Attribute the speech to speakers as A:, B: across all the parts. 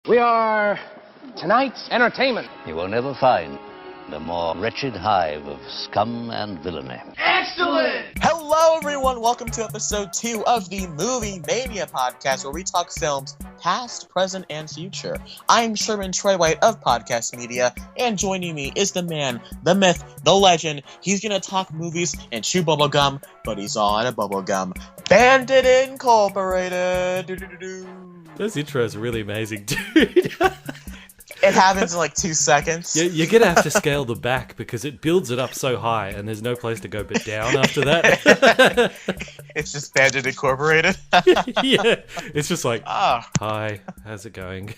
A: We are tonight's entertainment.
B: You will never find a more wretched hive of scum and villainy.
C: Excellent!
D: Hello, everyone. Welcome to episode 2 of the Movie Mania podcast, where we talk films past, present, and future. I'm Sherman Troy White of Podcast Media, and joining me is the man, the myth, the legend. He's gonna talk movies and chew bubblegum, but he's on a bubblegum. BanditIncorporated. Do-do-do-do.
E: Those intros are really amazing, dude.
D: It happens in like 2 seconds.
E: You're going to have to scale the back because it builds it up so high and there's no place to go but down after that.
D: It's just Bandit Incorporated.
E: Yeah, it's just like, hi, how's it going?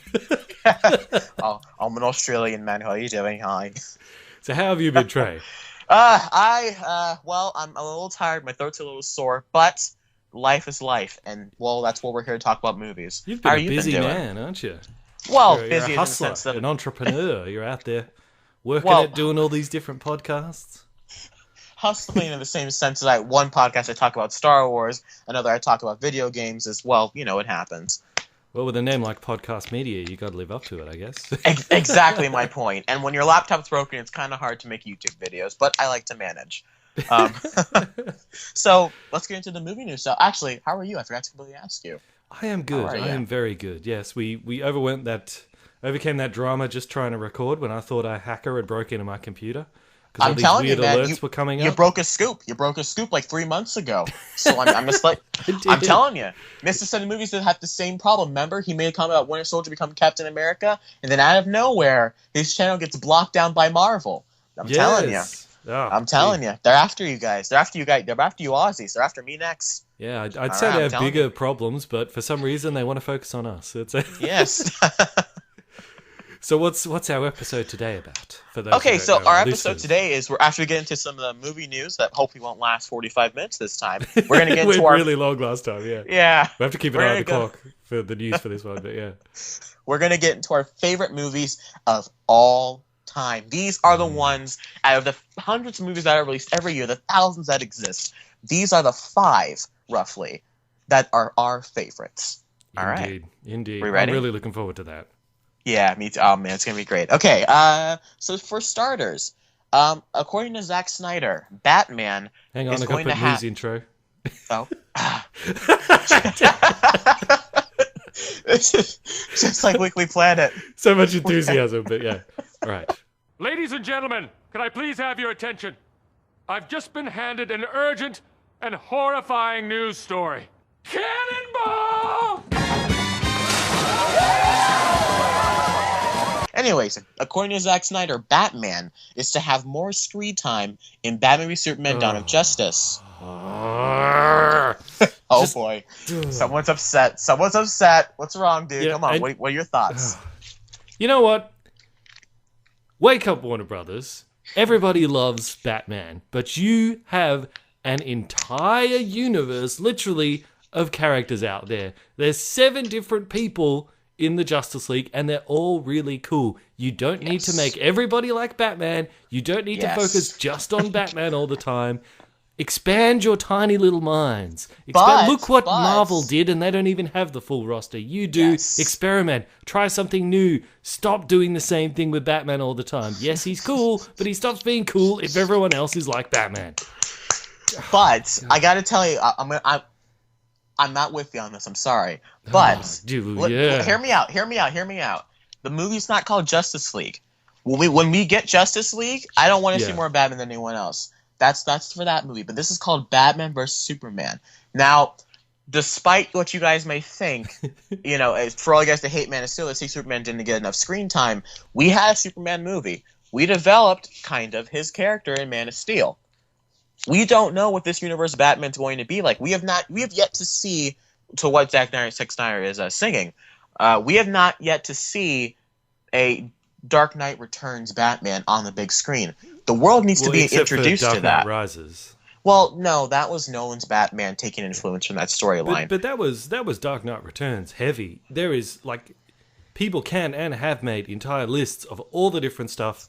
D: I'm an Australian man. How are you doing? Hi.
E: So how have you been, Trey?
D: Well, I'm a little tired. My throat's a little sore, but life is life. And, well, that's what we're here to talk about movies.
E: You've been a busy man, aren't you?
D: Well,
E: you're
D: busy
E: a hustler,
D: in the sense that
E: an entrepreneur. You're out there working at doing all these different podcasts.
D: Hustling in the same sense that one podcast I talk about Star Wars, another I talk about video games as well. You know, it happens.
E: Well, with a name like Podcast Media, you got to live up to it, I guess.
D: Exactly my point. And when your laptop's broken, it's kind of hard to make YouTube videos, but I like to manage. So let's get into the movie news. So actually, how are you? I forgot to completely ask you.
E: I am good. I am very good. Yes, we overcame that drama just trying to record when I thought a hacker had broke into my computer.
D: I'm telling you, man,
E: alerts were coming
D: you
E: up.
D: broke a scoop. You broke a scoop like 3 months ago. So I'm just like, I'm telling you, Mr. Sunny Movies did have the same problem. Remember, he made a comment about Winter Soldier becoming Captain America, and then out of nowhere, his channel gets blocked down by Marvel. I'm telling you.
E: Oh,
D: I'm telling you, they're after you guys. They're after you guys. They're after you Aussies. They're after me next.
E: Yeah, I'd say they have bigger problems, but for some reason they want to focus on us.
D: Yes.
E: So what's our episode today about? For those
D: so our episode today is after we get into some of the movie news that hopefully won't last 45 minutes this time. We're gonna get into our
E: really long last time. Yeah.
D: Yeah.
E: We have to keep an eye on the clock for the news for this one, but yeah.
D: We're gonna get into our favorite movies of all time. These are the ones out of the hundreds of movies that are released every year, the thousands that exist. These are the 5 roughly that are our favorites. All right.
E: Indeed.
D: We ready?
E: I'm really looking forward to that.
D: Yeah, me too. Oh man, it's gonna be great. Okay, so for starters, according to Zack Snyder, Batman
E: Hang on,
D: is
E: I
D: going
E: got
D: to
E: the news
D: have.
E: intro.
D: Oh. Just like Weekly Planet.
E: So much enthusiasm, but yeah. All right.
F: Ladies and gentlemen, can I please have your attention? I've just been handed an urgent and horrifying news story. Cannonball!
D: Anyways, according to Zack Snyder, Batman is to have more screen time in Batman v Superman: Dawn of Justice. Boy. Someone's upset. What's wrong, dude?
E: Yeah,
D: Come on, what are your thoughts?
E: You know what? Wake up, Warner Brothers. Everybody loves Batman, but you have an entire universe, literally, of characters out there. There's 7 different people in the Justice League, and they're all really cool. You don't need to make everybody like Batman. You don't need to focus just on Batman all the time. Expand your tiny little minds. Look what Marvel did, and they don't even have the full roster. You do. Experiment. Try something new. Stop doing the same thing with Batman all the time. Yes, he's cool, but he stops being cool if everyone else is like Batman.
D: But I gotta tell you, I'm not with you on this. I'm sorry, but hear me out. The movie's not called Justice League. When we get Justice League, I don't want to see more Batman than anyone else. That's for that movie. But this is called Batman vs Superman. Now, despite what you guys may think, you know, for all you guys that hate Man of Steel, that say Superman didn't get enough screen time, we had a Superman movie. We developed kind of his character in Man of Steel. We don't know what this universe Batman's going to be like. We have yet to see, to what Zack Snyder is singing. We have not yet to see a Dark Knight Returns Batman on the big screen. The world needs to be introduced to that.
E: Dark Knight Rises.
D: Well, no, that was Nolan's Batman taking influence from that storyline.
E: But that was Dark Knight Returns heavy. There is, like, people can and have made entire lists of all the different stuff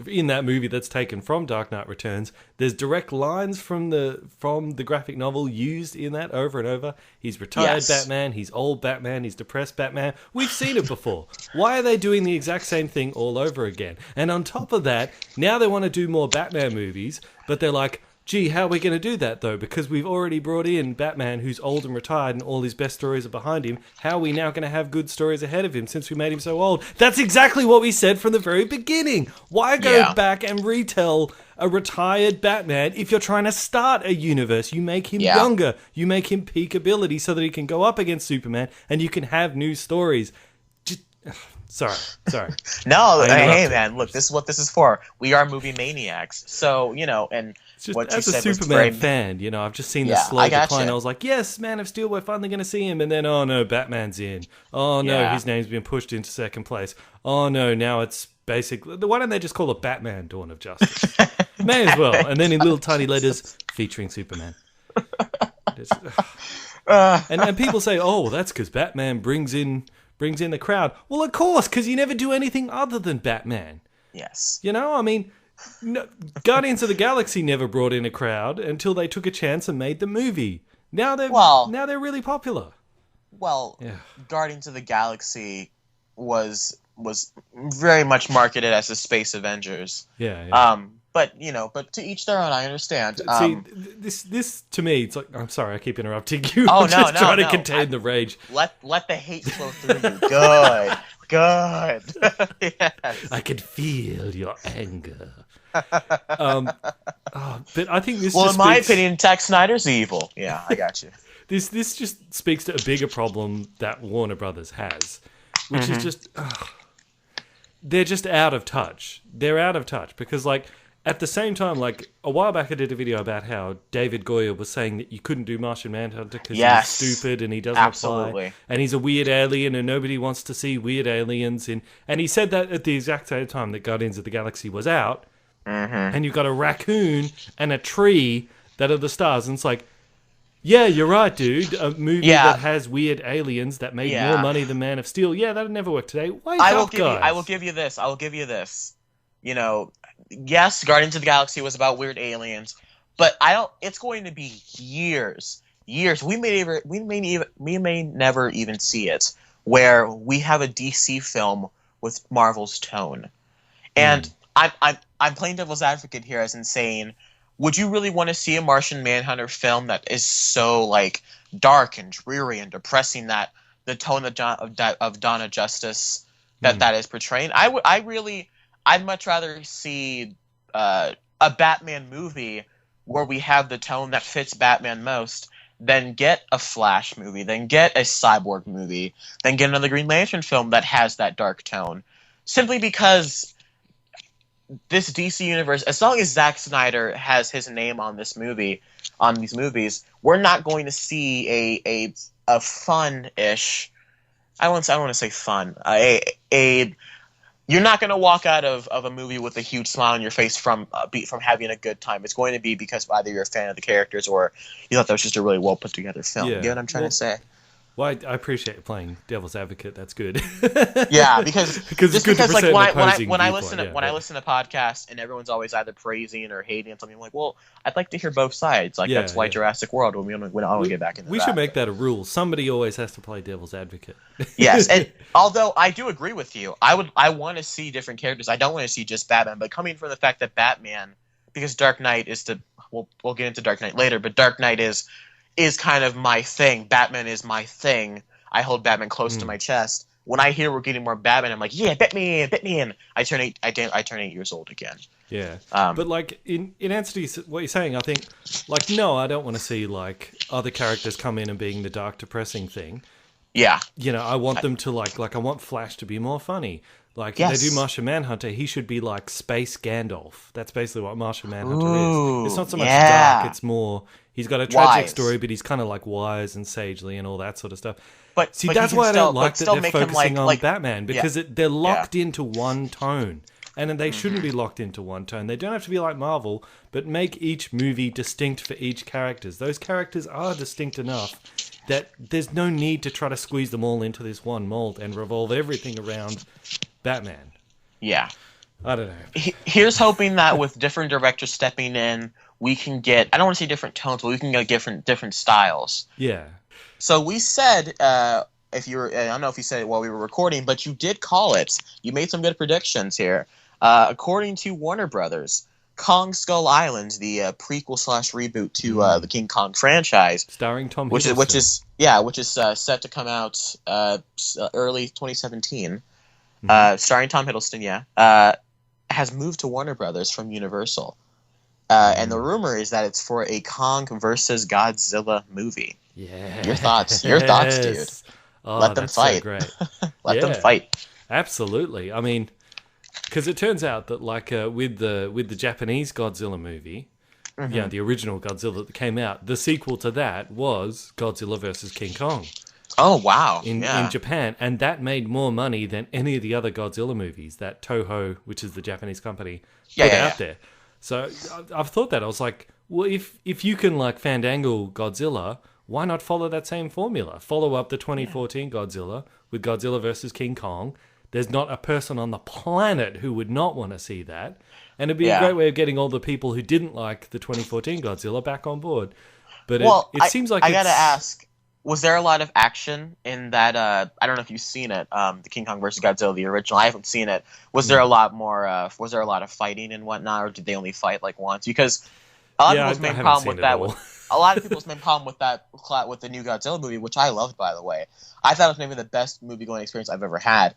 E: in that movie that's taken from Dark Knight Returns, there's direct lines from the graphic novel used in that over and over. He's retired Batman, he's old Batman, he's depressed Batman. We've seen it before. Why are they doing the exact same thing all over again? And on top of that, now they want to do more Batman movies, but they're like, gee, how are we going to do that, though? Because we've already brought in Batman, who's old and retired, and all his best stories are behind him. How are we now going to have good stories ahead of him since we made him so old? That's exactly what we said from the very beginning. Why go back and retell a retired Batman if you're trying to start a universe? You make him younger. You make him peak ability so that he can go up against Superman, and you can have new stories. Sorry.
D: No, hey, man, look, this is what this is for. We are movie maniacs. So, and...
E: Just, what as a Superman fan, I've just seen the slow decline. I was like, yes, Man of Steel, we're finally going to see him. And then, oh no, Batman's in. Oh no, his name's been pushed into second place. Oh no, now it's basically... Why don't they just call it Batman Dawn of Justice? May as well. And then in little tiny letters, featuring Superman. And people say, oh, that's because Batman brings in the crowd. Well, of course, because you never do anything other than Batman.
D: Yes.
E: No, Guardians of the Galaxy never brought in a crowd until they took a chance and made the movie. Now they're really popular.
D: Well, Guardians of the Galaxy was very much marketed as the Space Avengers.
E: Yeah.
D: But to each their own. I understand.
E: See, this to me, it's like, I'm sorry, I keep interrupting you.
D: Oh,
E: I'm just trying to contain the rage.
D: Let the hate flow through you. Good. Yes.
E: I can feel your anger. But I think this.
D: Well, in my opinion, Zack Snyder's evil. Yeah, I got you.
E: This just speaks to a bigger problem that Warner Brothers has, which is just they're just out of touch. They're out of touch because, at the same time, a while back I did a video about how David Goyer was saying that you couldn't do Martian Manhunter because he's stupid and he doesn't apply. And he's a weird alien and nobody wants to see weird aliens. And he said that at the exact same time that Guardians of the Galaxy was out. And you've got a raccoon and a tree that are the stars. And it's like, yeah, you're right, dude. A movie that has weird aliens that made more money than Man of Steel. Yeah, that'd never work today. Wake up, guys.
D: I will give you this. Yes, Guardians of the Galaxy was about weird aliens, but it's going to be years. We may never even see it where we have a DC film with Marvel's tone. And I'm playing devil's advocate here as in saying, would you really want to see a Martian Manhunter film that is so dark and dreary and depressing that the tone of Dawn of Justice that is portraying? I'd much rather see a Batman movie where we have the tone that fits Batman most than get a Flash movie, then get a Cyborg movie, then get another Green Lantern film that has that dark tone. Simply because this DC universe, as long as Zack Snyder has his name on these movies, we're not going to see a fun-ish. I want to say fun. You're not going to walk out of a movie with a huge smile on your face from having a good time. It's going to be because either you're a fan of the characters or you thought that was just a really well put together film. You know what I'm trying to say?
E: Well, I appreciate you playing devil's advocate. That's good.
D: Yeah, because when I listen to podcasts and everyone's always either praising or hating something, I'm like, well, I'd like to hear both sides. That's why Jurassic World. When I want to get back into that.
E: We should make that a rule. Somebody always has to play devil's advocate.
D: Yes, and although I do agree with you, I want to see different characters. I don't want to see just Batman, but coming from the fact that Batman, because Dark Knight is we'll get into Dark Knight later, but Dark Knight is kind of my thing. Batman is my thing. I hold Batman close to my chest. When I hear we're getting more Batman, I'm like, yeah, Batman. I turn 8 years old again.
E: Yeah. But in answer to what you're saying, I think no, I don't want to see other characters come in and being the dark, depressing thing.
D: Yeah.
E: I want them to I want Flash to be more funny. They do Martian Manhunter, he should be like Space Gandalf. That's basically what Martian Manhunter is. It's not so much dark, it's more... He's got a tragic story, but he's kind of wise and sagely and all that sort of stuff. But that's why I don't like that they're focusing on Batman, because they're locked into one tone. And they shouldn't be locked into one tone. They don't have to be like Marvel, but make each movie distinct for each character. Those characters are distinct enough that there's no need to try to squeeze them all into this one mold and revolve everything around Batman.
D: Yeah.
E: I don't know.
D: Here's hoping that with different directors stepping in, we can get, I don't want to say different tones, but we can get different styles.
E: Yeah.
D: So we said, if you were, I don't know if you said it while we were recording, but you did call it. You made some good predictions here. According to Warner Brothers, Kong Skull Island, the prequel / reboot to the King Kong franchise,
E: starring Tom
D: which
E: Hiddleston.
D: which is set to come out early 2017, starring Tom Hiddleston, has moved to Warner Brothers from Universal. And the rumor is that it's for a Kong versus Godzilla movie.
E: Yeah.
D: Your thoughts, dude.
E: Oh,
D: Let them fight.
E: So great.
D: Let them fight.
E: Absolutely. I mean, because it turns out that like with the Japanese Godzilla movie, the original Godzilla that came out, the sequel to that was Godzilla versus King Kong.
D: Oh wow!
E: In Japan, and that made more money than any of the other Godzilla movies that Toho, which is the Japanese company, put out there. So I've thought that. I was like, well, if you can like Fandangle Godzilla, why not follow that same formula? Follow up the 2014 Godzilla with Godzilla versus King Kong. There's not a person on the planet who would not want to see that. And it'd be a great way of getting all the people who didn't like the 2014 Godzilla back on board. But it seems like
D: I gotta ask, was there a lot of action in that? I don't know if you've seen it, the King Kong versus Godzilla, the original. I haven't seen it. Was there a lot more? Was there a lot of fighting and whatnot, or did they only fight like once? Because a lot of people's main problem with that a lot of people's main problem with that with the new Godzilla movie, which I loved, by the way. I thought it was maybe the best movie going experience I've ever had.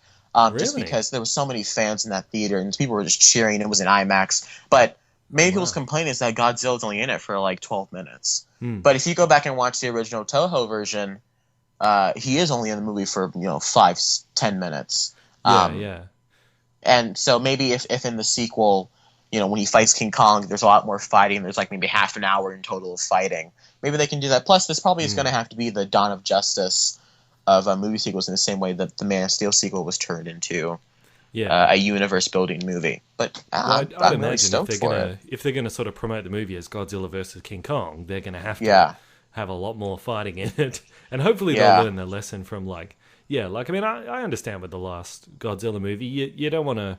D: Just because there were so many fans in that theater and people were just cheering. It was in IMAX. But many people's complaint is that Godzilla's only in it for like 12 minutes. But if you go back and watch the original Toho version, he is only in the movie for 5-10 minutes. And so maybe if in the sequel, when he fights King Kong, there's a lot more fighting. There's like maybe half an hour in total of fighting. Maybe they can do that. Plus, this probably is going to have to be the Dawn of Justice of movie sequels in the same way that the Man of Steel sequel was turned into a universe-building movie. But
E: I'd
D: I'm really
E: imagine
D: stoked for it.
E: If they're going to sort of promote the movie as Godzilla versus King Kong, they're going to have to have a lot more fighting in it. And hopefully they'll learn their lesson from I understand with the last Godzilla movie, you don't want to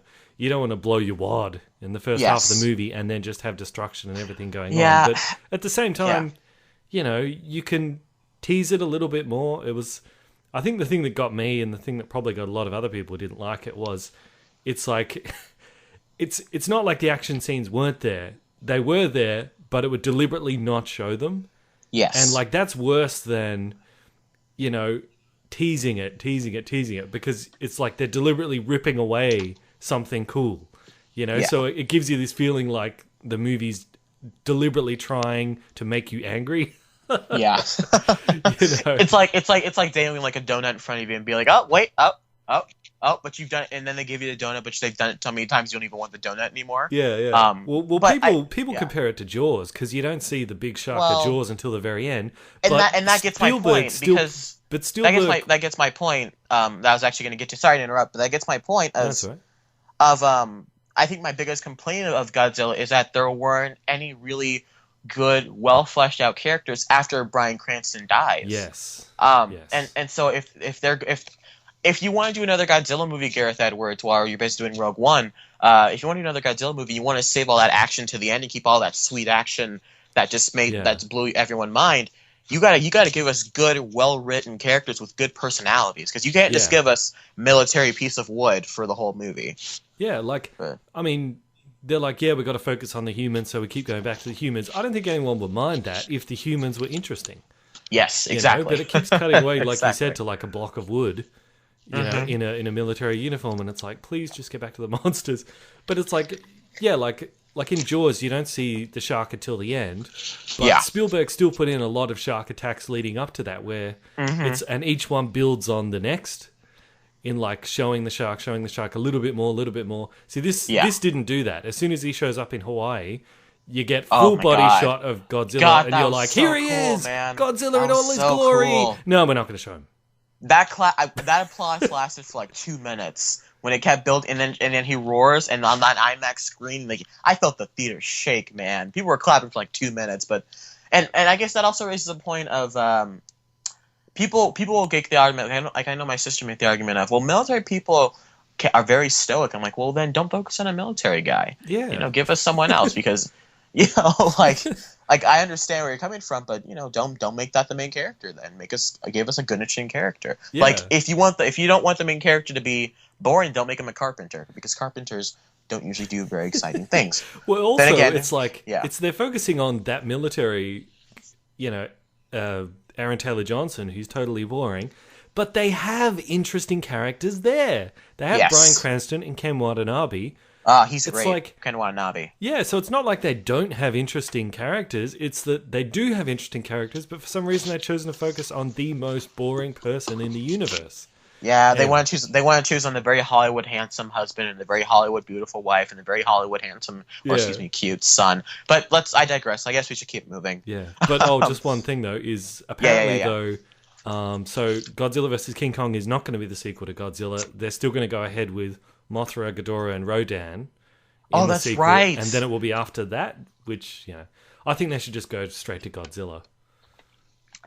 E: blow your wad in the first half of the movie and then just have destruction and everything going on. But at the same time, you can tease it a little bit more. I think the thing that got me and the thing that probably got a lot of other people who didn't like it was it's like it's not like the action scenes weren't there. They were there, but it would deliberately not show them. Yes. And like that's worse than teasing it because it's like they're deliberately ripping away something cool. So it gives you this feeling like the movie's deliberately trying to make you angry.
D: It's like dangling like a donut in front of you and be like, oh wait, but you've done it, and then they give you the donut, but they've done it so many times you don't even want the donut anymore.
E: People compare it to Jaws because you don't see the big shark of Jaws until the very end.
D: And that gets my point because that gets my point. That I was actually going to get to. Sorry to interrupt, but that gets my point I think my biggest complaint of Godzilla is that there weren't any really good, well fleshed out characters after Bryan Cranston dies.
E: Yes.
D: And so if you want to do another Godzilla movie, Gareth Edwards, while you're basically doing Rogue One, if you want to do another Godzilla movie, you want to save all that action to the end and keep all that sweet action that just that blew everyone's mind. You gotta give us good, well written characters with good personalities because you can't just give us military piece of wood for the whole movie.
E: Yeah, they're like, we got to focus on the humans, so we keep going back to the humans. I don't think anyone would mind that if the humans were interesting.
D: Yes, exactly.
E: But it keeps cutting away, like you said, to like a block of wood, in a military uniform, and it's like, please just get back to the monsters. But it's like, like in Jaws, you don't see the shark until the end. But Spielberg still put in a lot of shark attacks leading up to that, where and each one builds on the next. In like showing the shark a little bit more. See, this didn't do that. As soon as he shows up in Hawaii, you get full body shot of Godzilla, and you're like, so here he is, man. Godzilla in all his glory. Cool. No, we're not going to show him.
D: That applause lasted for like 2 minutes when it kept building, and then he roars, and on that IMAX screen, like I felt the theater shake, man. People were clapping for like 2 minutes, but and I guess that also raises a point of. People will make the argument. I know my sister made the argument of, well, military people are very stoic. I'm like, well, then don't focus on a military guy.
E: Yeah.
D: You know, give us someone else because, you know, like I understand where you're coming from, but you know, don't make that the main character. Then give us a good interesting character.
E: Yeah.
D: Like if you don't want the main character to be boring, don't make him a carpenter because carpenters don't usually do very exciting things.
E: Well, also,
D: then again,
E: it's like they're focusing on that military, you know, Aaron Taylor Johnson, who's totally boring, but they have interesting characters there. They have Bryan Cranston and Ken Watanabe.
D: He's great.
E: Like,
D: Ken Watanabe.
E: Yeah, so it's not like they don't have interesting characters. It's that they do have interesting characters, but for some reason they've chosen to focus on the most boring person in the universe.
D: Yeah, they want to choose. They want to choose on the very Hollywood handsome husband and the very Hollywood beautiful wife and the very Hollywood handsome, or excuse me, cute son. But I digress. I guess we should keep moving.
E: Yeah, but just one thing though is apparently though, so Godzilla vs King Kong is not going to be the sequel to Godzilla. They're still going to go ahead with Mothra, Ghidorah, and Rodan.
D: Oh, that's sequel, right.
E: And then it will be after that, which I think they should just go straight to Godzilla.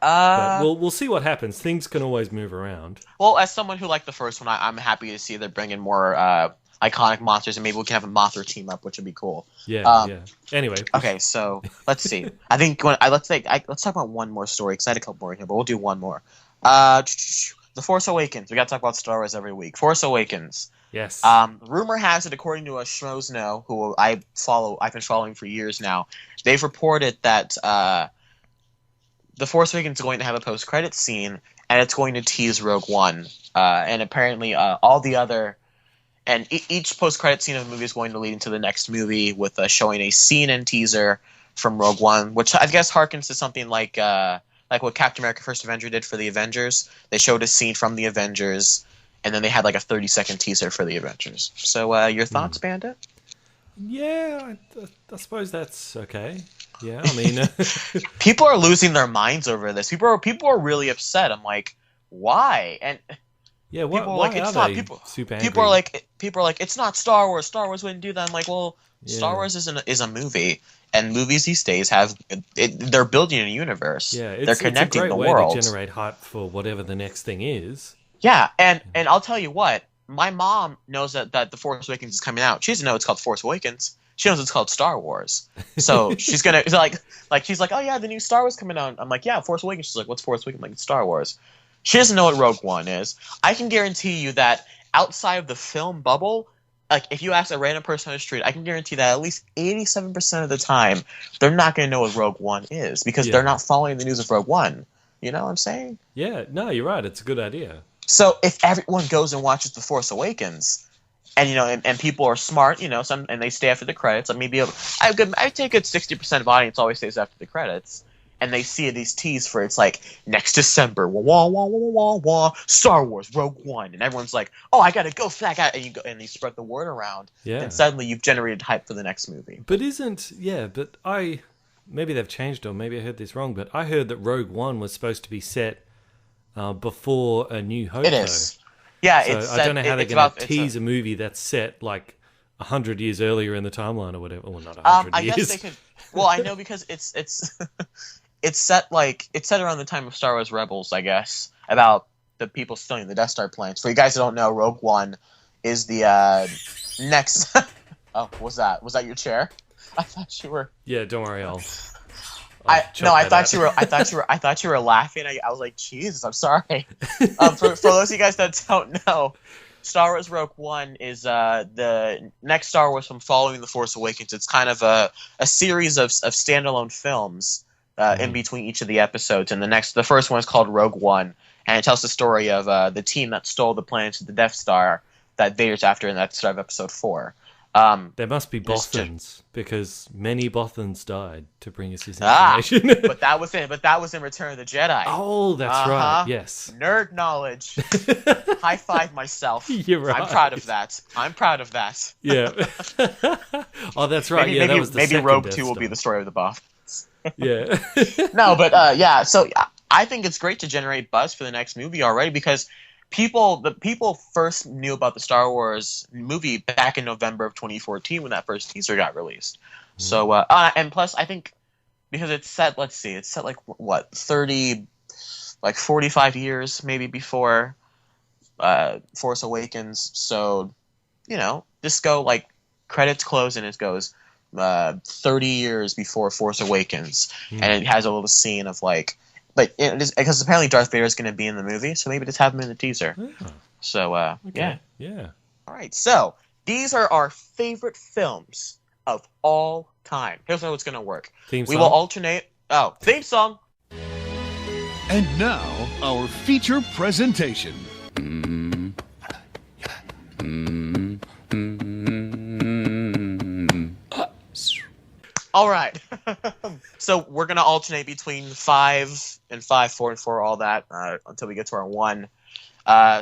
E: But we'll see what happens. Things can always move around.
D: Well, as someone who liked the first one, I'm happy to see they're bringing more iconic monsters, and maybe we can have a Mothra team up, which would be cool.
E: Yeah. Anyway.
D: Okay, so let's see. I think let's talk about one more story because I had a couple more in here, but we'll do one more. The Force Awakens. We got to talk about Star Wars every week. Force Awakens.
E: Yes.
D: Rumor has it, according to a Schmoes Know, who I've been following for years now, they've reported that The Force Awakens is going to have a post-credits scene, and it's going to tease Rogue One. And apparently all the other... And each post-credits scene of the movie is going to lead into the next movie with showing a scene and teaser from Rogue One, which I guess harkens to something like what Captain America First Avenger did for the Avengers. They showed a scene from the Avengers, and then they had like a 30-second teaser for the Avengers. So your thoughts, Bandit?
E: Yeah, I suppose that's okay. Yeah, I mean...
D: people are losing their minds over this. People are really upset. I'm like, why? And
E: yeah, why are they super angry?
D: People are like, it's not Star Wars. Star Wars wouldn't do that. I'm like, well, Star Wars is a movie, and movies these days they're building a universe.
E: Yeah,
D: they're connecting
E: it's a great
D: the
E: way
D: world
E: to generate hype for whatever the next thing is.
D: Yeah, and I'll tell you what, my mom knows that The Force Awakens is coming out. She doesn't know it's called Force Awakens. She knows it's called Star Wars. So she's gonna she's like, oh yeah, the new Star Wars coming out. I'm like, yeah, Force Awakens. She's like, what's Force Awakens? I'm like, it's Star Wars. She doesn't know what Rogue One is. I can guarantee you that outside of the film bubble, like if you ask a random person on the street, I can guarantee that at least 87% of the time they're not gonna know what Rogue One is because they're not following the news of Rogue One. You know what I'm saying?
E: Yeah, no, you're right. It's a good idea.
D: So if everyone goes and watches The Force Awakens, and and people are smart, and they stay after the credits, like maybe I'd say a good 60% of audience always stays after the credits, and they see these teas for it's like next December, wah wah wah wah wah, Star Wars Rogue One, and everyone's like, oh, I gotta go for that guy, and you go and you spread the word around, and suddenly you've generated hype for the next movie.
E: But maybe they've changed, or maybe I heard this wrong, but I heard that Rogue One was supposed to be set before A New Hope.
D: It is. Yeah,
E: so I don't know how they're going to tease a movie that's set like 100 years earlier in the timeline or whatever. Well, not 100 years.
D: I guess they could. Well, I know because it's it's set around the time of Star Wars Rebels, I guess, about the people stealing the Death Star plans. For you guys who don't know, Rogue One is the next. Oh, what was that? Was that your chair? I thought you were.
E: Yeah, don't worry,
D: I thought you were laughing. I was like, Jesus, I'm sorry. For those of you guys that don't know, Star Wars Rogue One is the next Star Wars film following The Force Awakens. It's kind of a series of standalone films in between each of the episodes. And the first one is called Rogue One, and it tells the story of the team that stole the plans to the Death Star that Vader's after in that start of Episode 4.
E: There must be Bothans because many Bothans died to bring us this information.
D: But that was in Return of the Jedi.
E: Oh, that's right. Yes.
D: Nerd knowledge. High five myself.
E: You're right.
D: I'm proud of that.
E: Yeah. Oh, that's right.
D: Maybe Rogue 2 will be the story of the Bothans.
E: Yeah.
D: No, but so I think it's great to generate buzz for the next movie already because the people first knew about the Star Wars movie back in November of 2014 when that first teaser got released. Mm-hmm. So and plus I think because it's set like what 45 years maybe before Force Awakens. So just go like credits close and it goes 30 years before Force Awakens, and it has a little scene of like, but because apparently Darth Vader is going to be in the movie, so maybe just have him in the teaser. So
E: Okay.
D: yeah. All right, so these are our favorite films of all time. Here's how it's going to work.
E: Theme
D: We
E: song?
D: will alternate. Oh, theme song.
C: And now, our feature presentation.
D: All right. So we're going to alternate between 5 and 5, 4 and 4, all that, until we get to our 1.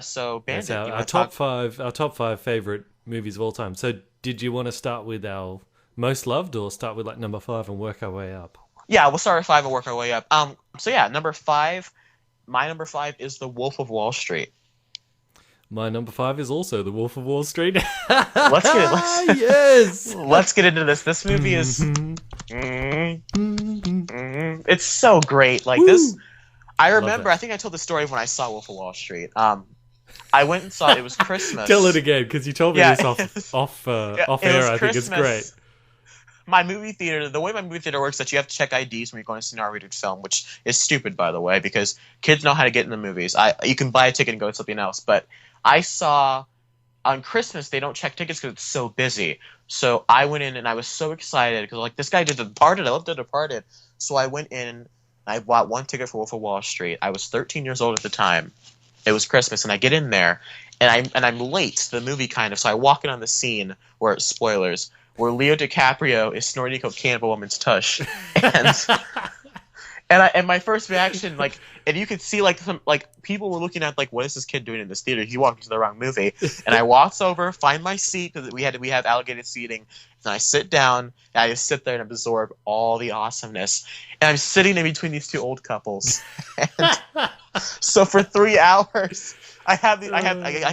D: So, Bandit,
E: That's our top five favorite movies of all time. So, did you want to start with our most loved, or start with like number 5 and work our way up?
D: Yeah, we'll start at 5 and work our way up. So yeah, number 5. My number 5 is The Wolf of Wall Street.
E: My number 5 is also The Wolf of Wall Street.
D: Let's get into this. This movie is it's so great. Like this, I remember. I think I told the story when I saw Wolf of Wall Street. I went and saw it. It was Christmas.
E: Tell it again, because you told me this off air. I think it's great.
D: My movie theater, the way my movie theater works is that you have to check IDs when you're going to see an R-rated film, which is stupid, by the way, because kids know how to get in the movies. You can buy a ticket and go to something else, but I saw on Christmas they don't check tickets because it's so busy. So I went in and I was so excited because like this guy did The Departed. I loved The Departed. So I went in and I bought one ticket for Wolf of Wall Street. I was 13 years old at the time. It was Christmas, and I get in there, and I'm late to the movie kind of. So I walk in on the scene where it's spoilers, where Leo DiCaprio is snorting cocaine up a woman's tush, and my first reaction, like, and you could see like some like people were looking at like, what is this kid doing in this theater? He walked into the wrong movie. And I walks over, find my seat because we have allocated seating, and I sit down and I just sit there and absorb all the awesomeness. And I'm sitting in between these two old couples, and so for 3 hours. I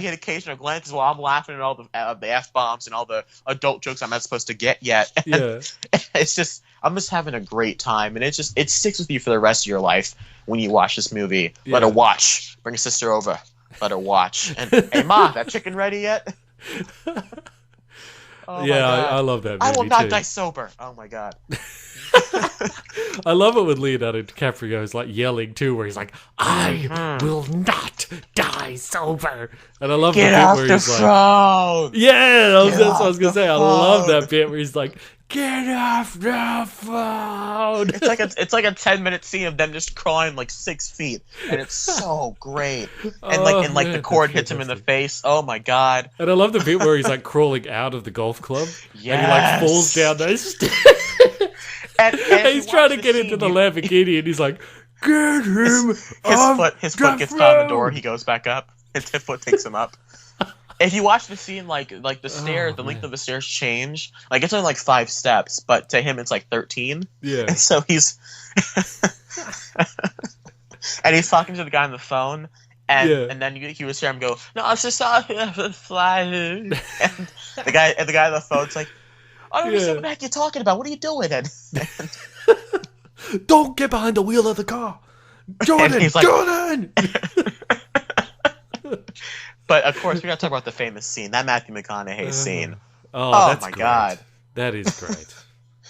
D: get occasional glances while I'm laughing at all the F-bombs and all the adult jokes I'm not supposed to get yet. And it's just, I'm just having a great time, and it sticks with you for the rest of your life when you watch this movie. Yeah. Let her watch. Bring a sister over. Let her watch. And hey, Ma, that chicken ready yet? Oh
E: yeah, I love that movie.
D: I will not die sober. Oh my god.
E: I love it when Leonardo DiCaprio is like yelling too, where he's like, "I will not die sober," and I love the bit where he's like, "Yeah, that's what I was gonna say." I love that bit where he's like, "Get off the phone."
D: It's like a 10-minute scene of them just crawling like 6 feet, and it's so great. And the cord hits him in the face. Oh my god!
E: And I love the bit where he's like crawling out of the golf club, and he like falls down those stairs. And he's trying to get into the Lamborghini, and he's like, "Get him!"
D: His foot gets caught on the door. He goes back up. His foot takes him up. If you watch the scene, like the stairs, the length of the stairs change. Like it's only like 5 steps, but to him it's like 13.
E: Yeah.
D: And so he's and he's talking to the guy on the phone, and then you hear him go, "No, I was just flying." And the guy on the phone's like, "I don't understand what the heck you're talking about. What are you doing?"
E: Don't get behind the wheel of the car, Jordan.
D: He's like,
E: Jordan.
D: But of course, we gotta talk about the famous scene, that Matthew McConaughey scene.
E: Oh that's
D: my
E: great.
D: god,
E: that is great.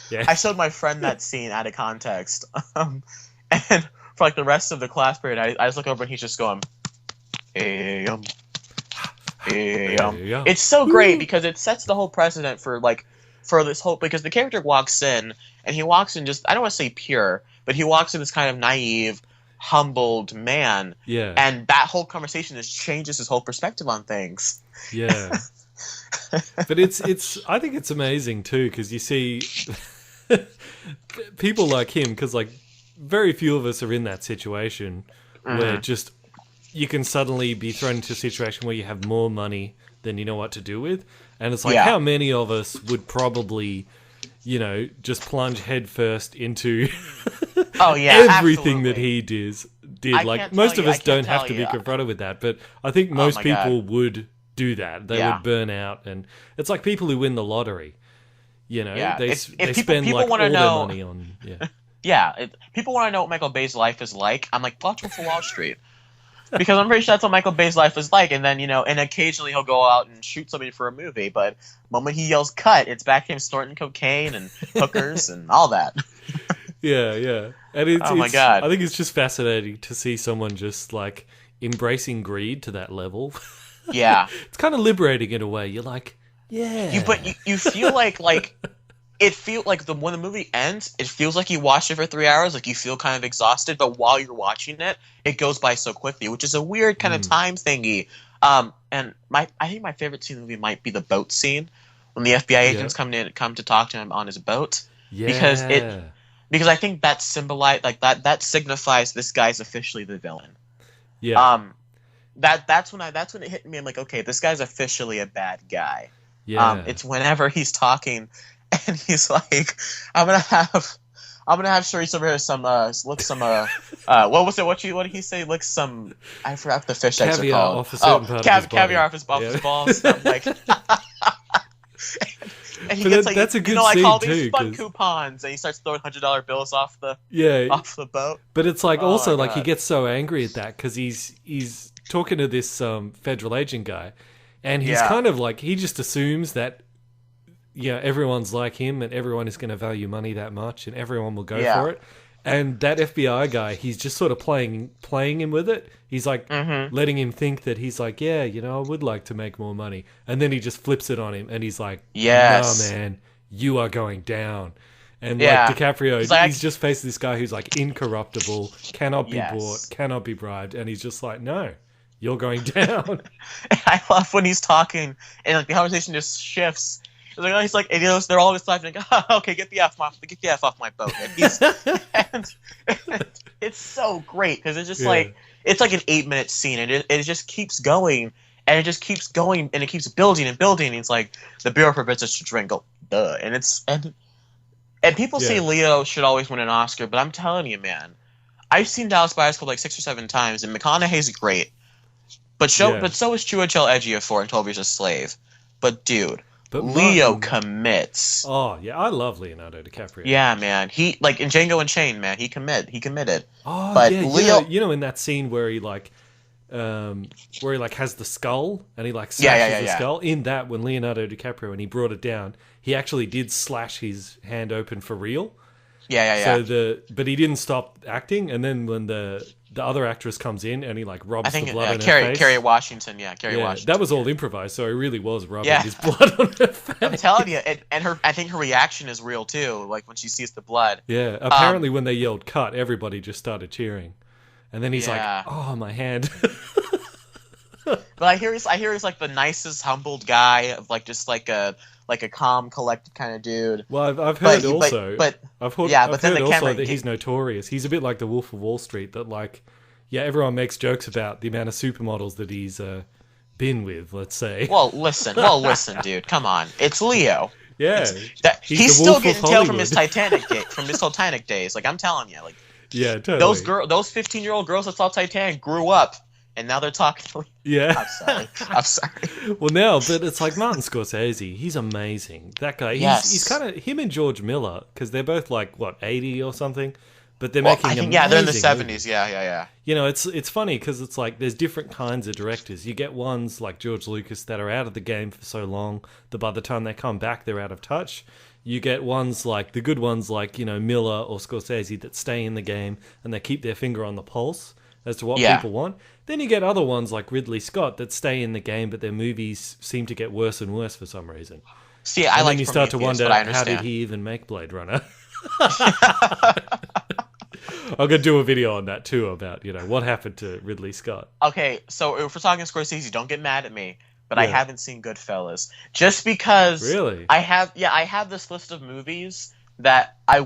E: Yeah,
D: I showed my friend that scene out of context, and for like the rest of the class period, I just look over and he's just going, "Hey, It's so great because it sets the whole precedent for this whole, because the character walks in and he walks in just, I don't want to say pure, but he walks in this kind of naive, humbled man.
E: Yeah.
D: And that whole conversation just changes his whole perspective on things.
E: Yeah. But I think it's amazing too, because you see people like him, because like very few of us are in that situation where just you can suddenly be thrown into a situation where you have more money than you know what to do with. And it's like, how many of us would probably, just plunge headfirst into everything that he did. Like, most of us don't have to be confronted with that, but I think most people would do that. They would burn out. And it's like people who win the lottery. They spend like all their money on... Yeah.
D: Yeah, people want to know what Michael Bay's life is like. I'm like, watch Wolf of Wall Street. Because I'm pretty sure that's what Michael Bay's life is like. And then, and occasionally he'll go out and shoot somebody for a movie. But the moment he yells cut, it's back to him snorting cocaine and hookers and all that.
E: Yeah. And
D: oh my God.
E: I think it's just fascinating to see someone just like embracing greed to that level.
D: Yeah.
E: It's kind of liberating in a way. You're like, yeah.
D: But you feel like it feels like when the movie ends, it feels like you watched it for 3 hours. Like you feel kind of exhausted, but while you're watching it, it goes by so quickly, which is a weird kind of time thingy. And I think my favorite scene in the movie might be the boat scene when the FBI agents come to talk to him on his boat.
E: Yeah.
D: Because I think that that signifies this guy's officially the villain.
E: Yeah.
D: That's when it hit me. I'm like, okay, this guy's officially a bad guy.
E: Yeah.
D: It's whenever he's talking and he's like, I'm gonna have Charisse over here lick some what was it? What did he say? Lick some, I forgot what the fish eggs are called.
E: Off a certain part of his body.
D: Caviar off his balls. And I'm like, and he gets like,
E: that's a good
D: like
E: scene
D: all
E: too,
D: these fun coupons, and he starts throwing $100 bills off the boat.
E: But it's like also like he
D: God.
E: gets so angry at that because he's talking to this federal agent guy, and he's kind of like he just assumes that everyone's like him and everyone is going to value money that much and everyone will go for it. And that FBI guy, he's just sort of playing him with it. He's like letting him think that he's like, I would like to make more money. And then he just flips it on him and he's like,
D: yes,
E: no, man, you are going down. And like DiCaprio, he's just faced this guy who's like incorruptible, cannot be bought, cannot be bribed. And he's just like, no, you're going down.
D: And I love when he's talking and like the conversation just shifts. He's like, they're all just laughing. Like, okay, get the F off my boat. And it's so great because it's just like it's like an 8-minute scene, and it just keeps going, and it just keeps going, and it keeps building and building. And it's like the Bureau forbids us to drink. Duh. And people say Leo should always win an Oscar, but I'm telling you, man, I've seen Dallas Buyers Club like 6 or 7 times, and McConaughey's great, but so is Chiwetel Ejiofor in 12 Years a Slave. But dude. But Leo commits.
E: Oh yeah, I love Leonardo DiCaprio.
D: Yeah, man. He like in Django Unchained, man. He committed.
E: Oh,
D: but
E: yeah.
D: Leo,
E: in that scene where he has the skull and he like slashes the skull. In that, when Leonardo DiCaprio and he brought it down, he actually did slash his hand open for real.
D: Yeah.
E: But he didn't stop acting, and then when the other actress comes in and he like rubs the blood on her face.
D: Kerry Washington, Washington.
E: That was all improvised, so he really was rubbing his blood on her face.
D: I'm telling you, I think her reaction is real too. Like when she sees the blood.
E: Yeah, apparently when they yelled "cut," everybody just started cheering, and then he's like, "Oh, my hand."
D: But I hear he's like the nicest, humbled guy of like just like a calm, collected kind of dude.
E: Well, I've heard I've heard also that he's notorious. He's a bit like the Wolf of Wall Street. That like, everyone makes jokes about the amount of supermodels that he's been with. Let's say.
D: Well, listen, dude. Come on, it's Leo.
E: Yeah,
D: he's still getting tail from his Titanic days. Like I'm telling you, like
E: totally.
D: Those 15-year-old girls that saw Titanic grew up. And now they're talking.
E: Yeah.
D: I'm sorry.
E: Well, now, but it's like Martin Scorsese. He's amazing. That guy. He's kind of him and George Miller, because they're both like 80 or something, but they're making amazing
D: they're in the 70s.
E: Movies.
D: Yeah.
E: It's funny because it's like there's different kinds of directors. You get ones like George Lucas that are out of the game for so long that by the time they come back, they're out of touch. You get ones like the good ones like Miller or Scorsese that stay in the game and they keep their finger on the pulse as to what people want. Then you get other ones like Ridley Scott that stay in the game, but their movies seem to get worse and worse for some reason.
D: See, I like.
E: Then you start to wonder, how did he even make Blade Runner? I'm gonna do a video on that too about what happened to Ridley Scott.
D: Okay, so if we're talking Scorsese, don't get mad at me, but I haven't seen Goodfellas just because.
E: Really?
D: I have this list of movies that I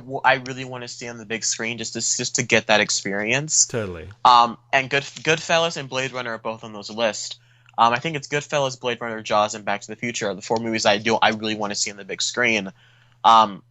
D: really want to see on the big screen just to get that experience.
E: Totally.
D: And Goodfellas and Blade Runner are both on those lists. I think it's Goodfellas, Blade Runner, Jaws, and Back to the Future are the 4 movies I really want to see on the big screen. But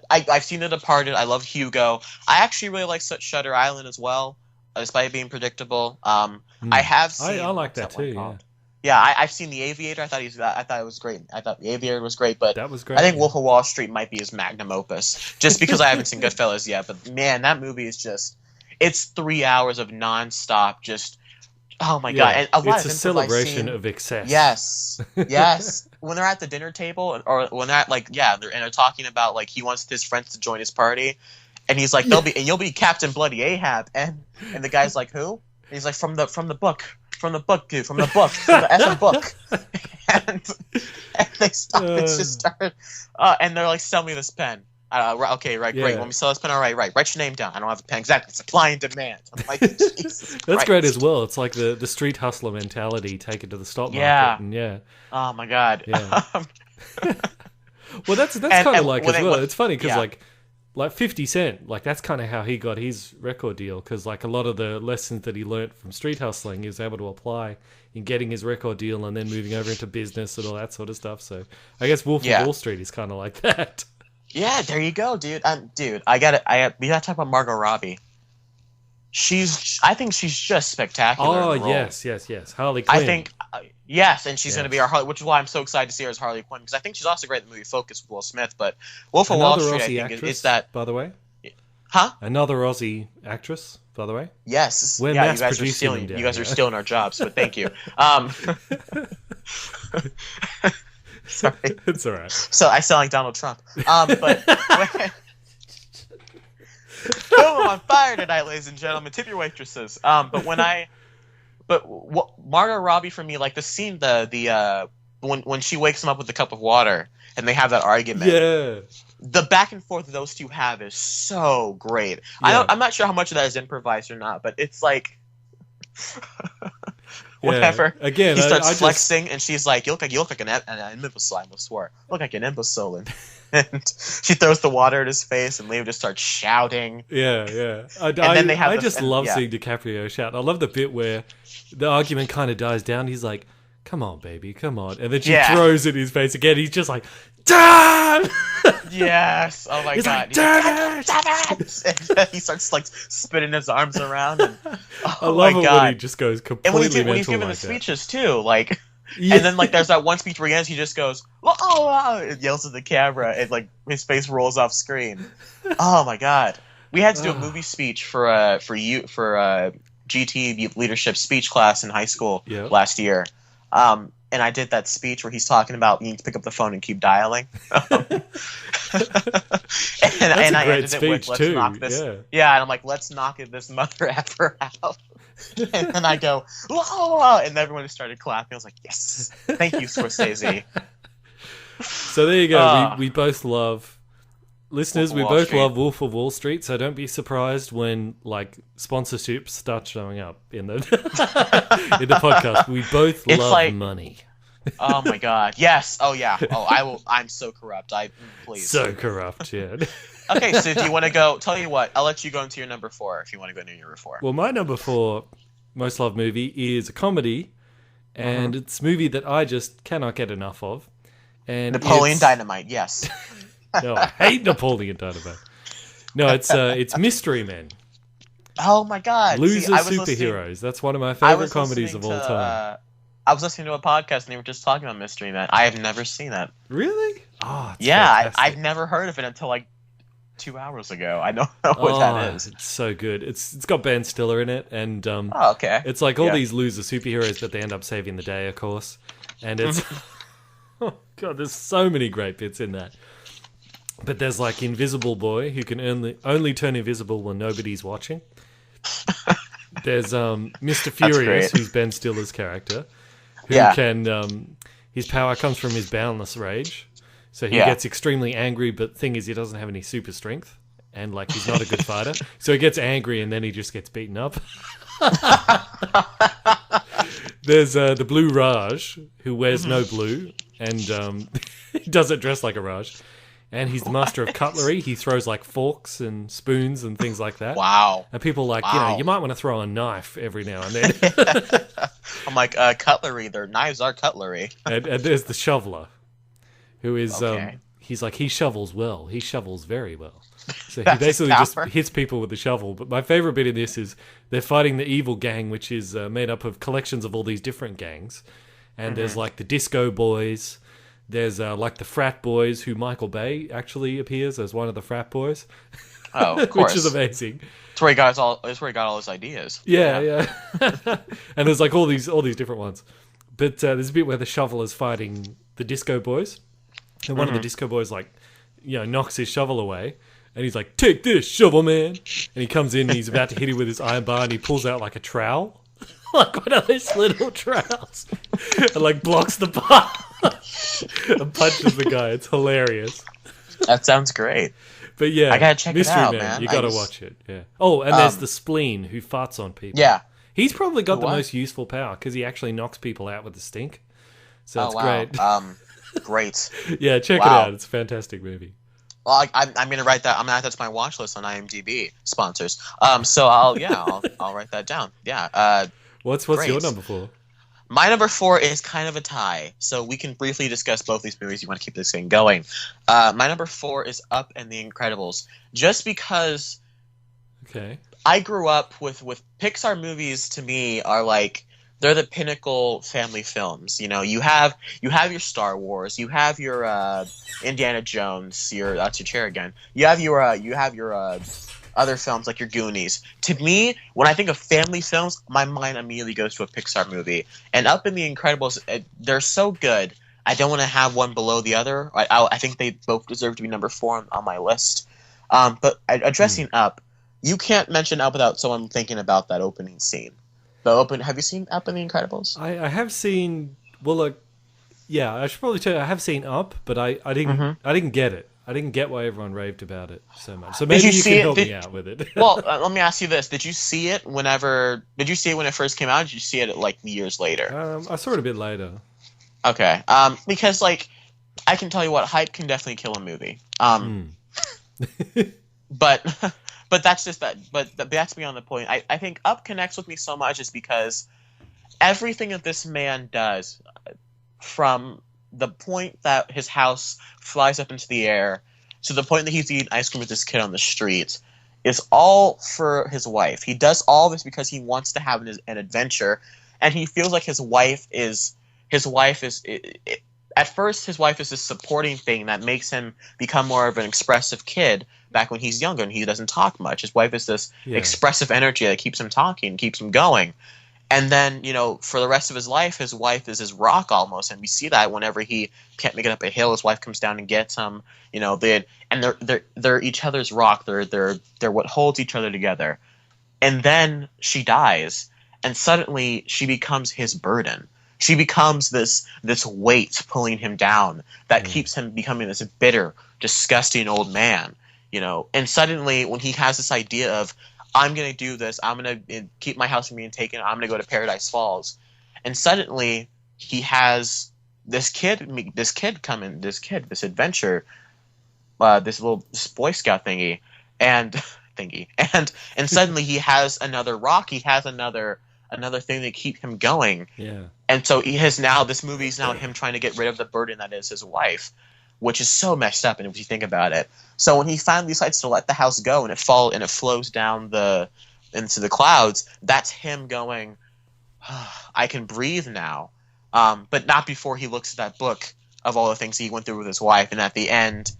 D: I've seen The Departed. I love Hugo. I actually really like Shutter Island as well, despite it being predictable. I have seen.
E: I like that too. Yeah.
D: Yeah, I've seen The Aviator. I thought it was great. I thought The Aviator was great, but
E: that was great,
D: I think Wolf of Wall Street might be his magnum opus, just because I haven't seen Goodfellas yet. But man, that movie is it's 3 hours of nonstop just. Oh my god! And a lot
E: it's
D: of
E: a celebration of excess.
D: Yes. When they're at the dinner table, or when they're at they're talking about like he wants his friends to join his party, and he's like, you'll be Captain Bloody Ahab, and the guy's like, who? And he's like, from the book, dude, from the effing book, and they stop and just start, and they're like, sell me this pen. Okay, right, great. When we sell this pen, all right. Write your name down. I don't have a pen. Exactly. Supply and demand. I'm like, Jesus
E: That's
D: Christ.
E: great as well. It's like the street hustler mentality taken to the stock market.
D: Yeah. Oh my god.
E: Yeah. Well, that's kind of like as well. It's funny because like 50 Cent, like that's kind of how he got his record deal, because like a lot of the lessons that he learnt from street hustling he was able to apply in getting his record deal and then moving over into business and all that sort of stuff. So I guess Wolf of Wall Street is kind of like that.
D: Yeah, there you go, dude. We gotta talk about Margot Robbie. I think she's just spectacular.
E: Oh, yes. Harley Quinn.
D: I think, yes, and she's going to be our Harley, which is why I'm so excited to see her as Harley Quinn, because I think she's also great in the movie Focus with Will Smith, but Wolf of Wall Street,
E: Aussie
D: I think,
E: actress,
D: is that...
E: by the way?
D: Huh?
E: Another Aussie actress, by the way?
D: Yes.
E: We're
D: you guys are stealing our jobs, but thank you. Sorry.
E: It's all right.
D: So I sound like Donald Trump. But boom, I'm on fire tonight, ladies and gentlemen. Tip your waitresses. Margot Robbie for me, like the scene, when she wakes him up with a cup of water and they have that argument. Yeah. The back and forth those two have is so great. Yeah. I'm not sure how much of that is improvised or not, but it's like. Whatever.
E: Yeah. Again,
D: he starts flexing, and she's like, "You look like an imbecile." I almost swore. Look like an imbecile, and she throws the water at his face, and Liam just starts shouting.
E: Yeah.
D: I
E: just love seeing DiCaprio shout. I love the bit where the argument kind of dies down. He's like, "Come on, baby, come on," and then she throws it in his face again. He's just like, "Damn!"
D: Yes. Oh my god.
E: Like, damn it!
D: And he starts like spinning his arms around. And,
E: I love it when he just goes completely mental.
D: And when he's giving the speeches too, like,
E: yeah.
D: And then like there's that one speech where he just goes, "Oh!" and yells at the camera, and like his face rolls off screen. Oh my god. We had to do a movie speech for GT leadership speech class in high school last year. And I did that speech where he's talking about you need to pick up the phone and keep dialing. and I ended it with, "Let's knock this." Yeah, and I'm like, "Let's knock this mother effer out." And then I go, "Whoa!" and everyone just started clapping. I was like, "Yes, thank you, Scorsese."
E: So there you go. We both love. Listeners, we both love Wolf of Wall Street, so don't be surprised when like sponsorships start showing up in the in the podcast. We both love money.
D: Oh my god! Yes. Oh yeah. Oh, I will. I'm so corrupt. Please.
E: So corrupt. Yeah.
D: Okay, so do you want to go? Tell you what, I'll let you go into your number 4 if you want to go into your number 4.
E: Well, my number 4 most loved movie is a comedy, and it's a movie that I just cannot get enough of. And
D: Napoleon Dynamite. Yes.
E: No, I hate Napoleon Dynamite. No, it's Mystery Men.
D: Oh my god!
E: Loser Superheroes. That's one of my favorite comedies of all time.
D: I was listening to a podcast and they were just talking about Mystery Men. I have never seen that.
E: Really? Oh,
D: yeah. I've never heard of it until like 2 hours ago. I don't know what that is.
E: It's so good. It's got Ben Stiller in it, and
D: okay.
E: It's like all these loser superheroes, but they end up saving the day, of course. And it's oh god, there's so many great bits in that. But there's like Invisible Boy, who can only turn invisible when nobody's watching. There's Mr. Furious, who's Ben Stiller's character, who can his power comes from his boundless rage. So he gets extremely angry, but the thing is he doesn't have any super strength, and like he's not a good fighter. So he gets angry and then he just gets beaten up. There's the Blue Raj, who wears no blue, and he doesn't dress like a Raj. And he's the master of cutlery. He throws like forks and spoons and things like that.
D: Wow.
E: And people are like, you might want to throw a knife every now and then.
D: I'm like, cutlery. Their knives are cutlery.
E: and there's the shoveler, who is, he's like, he shovels well. He shovels very well. So he basically just hits people with the shovel. But my favorite bit in this is they're fighting the evil gang, which is made up of collections of all these different gangs. And there's like the Disco Boys. There's like the frat boys, who Michael Bay actually appears as one of the frat boys.
D: Oh, of course.
E: Which is amazing.
D: That's where he got all his ideas.
E: Yeah. And there's like all these different ones. But there's a bit where the shovel is fighting the disco boys, and one of the disco boys knocks his shovel away, and he's like, "Take this, shovel man!" And he comes in and he's about to hit him with his iron bar, and he pulls out like a trowel, like one of those little trowels, and like blocks the bar and punches the guy. It's hilarious.
D: That sounds great.
E: But yeah,
D: I gotta check
E: Mystery
D: it out,
E: Man. You gotta watch it. Yeah. Oh, and there's the spleen who farts on people.
D: Yeah.
E: He's probably got the most useful power because he actually knocks people out with a stink. So it's great.
D: Great.
E: Yeah, check it out. It's a fantastic movie.
D: Well, I'm gonna write that. I'm gonna add that to my watch list on IMDb sponsors. So I'll write that down. Yeah.
E: What's your number 4?
D: My number 4 is kind of a tie, so we can briefly discuss both these movies. You want to keep this thing going. My number 4 is Up and The Incredibles, just because.
E: Okay.
D: I grew up with Pixar movies. To me, are like they're the pinnacle family films. You know, you have your Star Wars, you have your Indiana Jones. That's your chair again. You have your other films like your Goonies. To me, when I think of family films, my mind immediately goes to a Pixar movie. And Up and The Incredibles, they're so good. I don't want to have one below the other. I think they both deserve to be number 4 on my list. But addressing Up. You can't mention Up without someone thinking about that opening scene. Have you seen Up in The Incredibles?
E: I have seen. Well, yeah, I should probably tell you I have seen Up, but I didn't get it. I didn't get why everyone raved about it so much. So maybe you can help me out with it.
D: Well, let me ask you this: Did you see it when it first came out? Or did you see it like years later?
E: I saw it a bit later.
D: Okay. Because like, I can tell you what, hype can definitely kill a movie. But that's just that. But that's beyond the point. I think Up connects with me so much is because everything that this man does, from the point that his house flies up into the air to the point that he's eating ice cream with this kid on the street, is all for his wife. He does all this because he wants to have an adventure, and he feels like his wife is. At first, his wife is this supporting thing that makes him become more of an expressive kid back when he's younger and he doesn't talk much. His wife is this expressive energy that keeps him talking, keeps him going. And then, for the rest of his life, his wife is his rock almost. And we see that whenever he can't make it up a hill, his wife comes down and gets him. They're each other's rock. They're what holds each other together. And then she dies, and suddenly she becomes his burden. She becomes this weight pulling him down that keeps him becoming this bitter, disgusting old man, And suddenly, when he has this idea of, I'm going to do this, I'm going to keep my house from being taken, I'm going to go to Paradise Falls, and suddenly he has this adventure, this little Boy Scout thingy, and suddenly he has another rock, he has another thing to keep him going.
E: Yeah.
D: And so this movie is now him trying to get rid of the burden that is his wife, which is so messed up. And if you think about it, so when he finally decides to let the house go and it flows down into the clouds, that's him going, I can breathe now. But not before he looks at that book of all the things he went through with his wife. And at the end,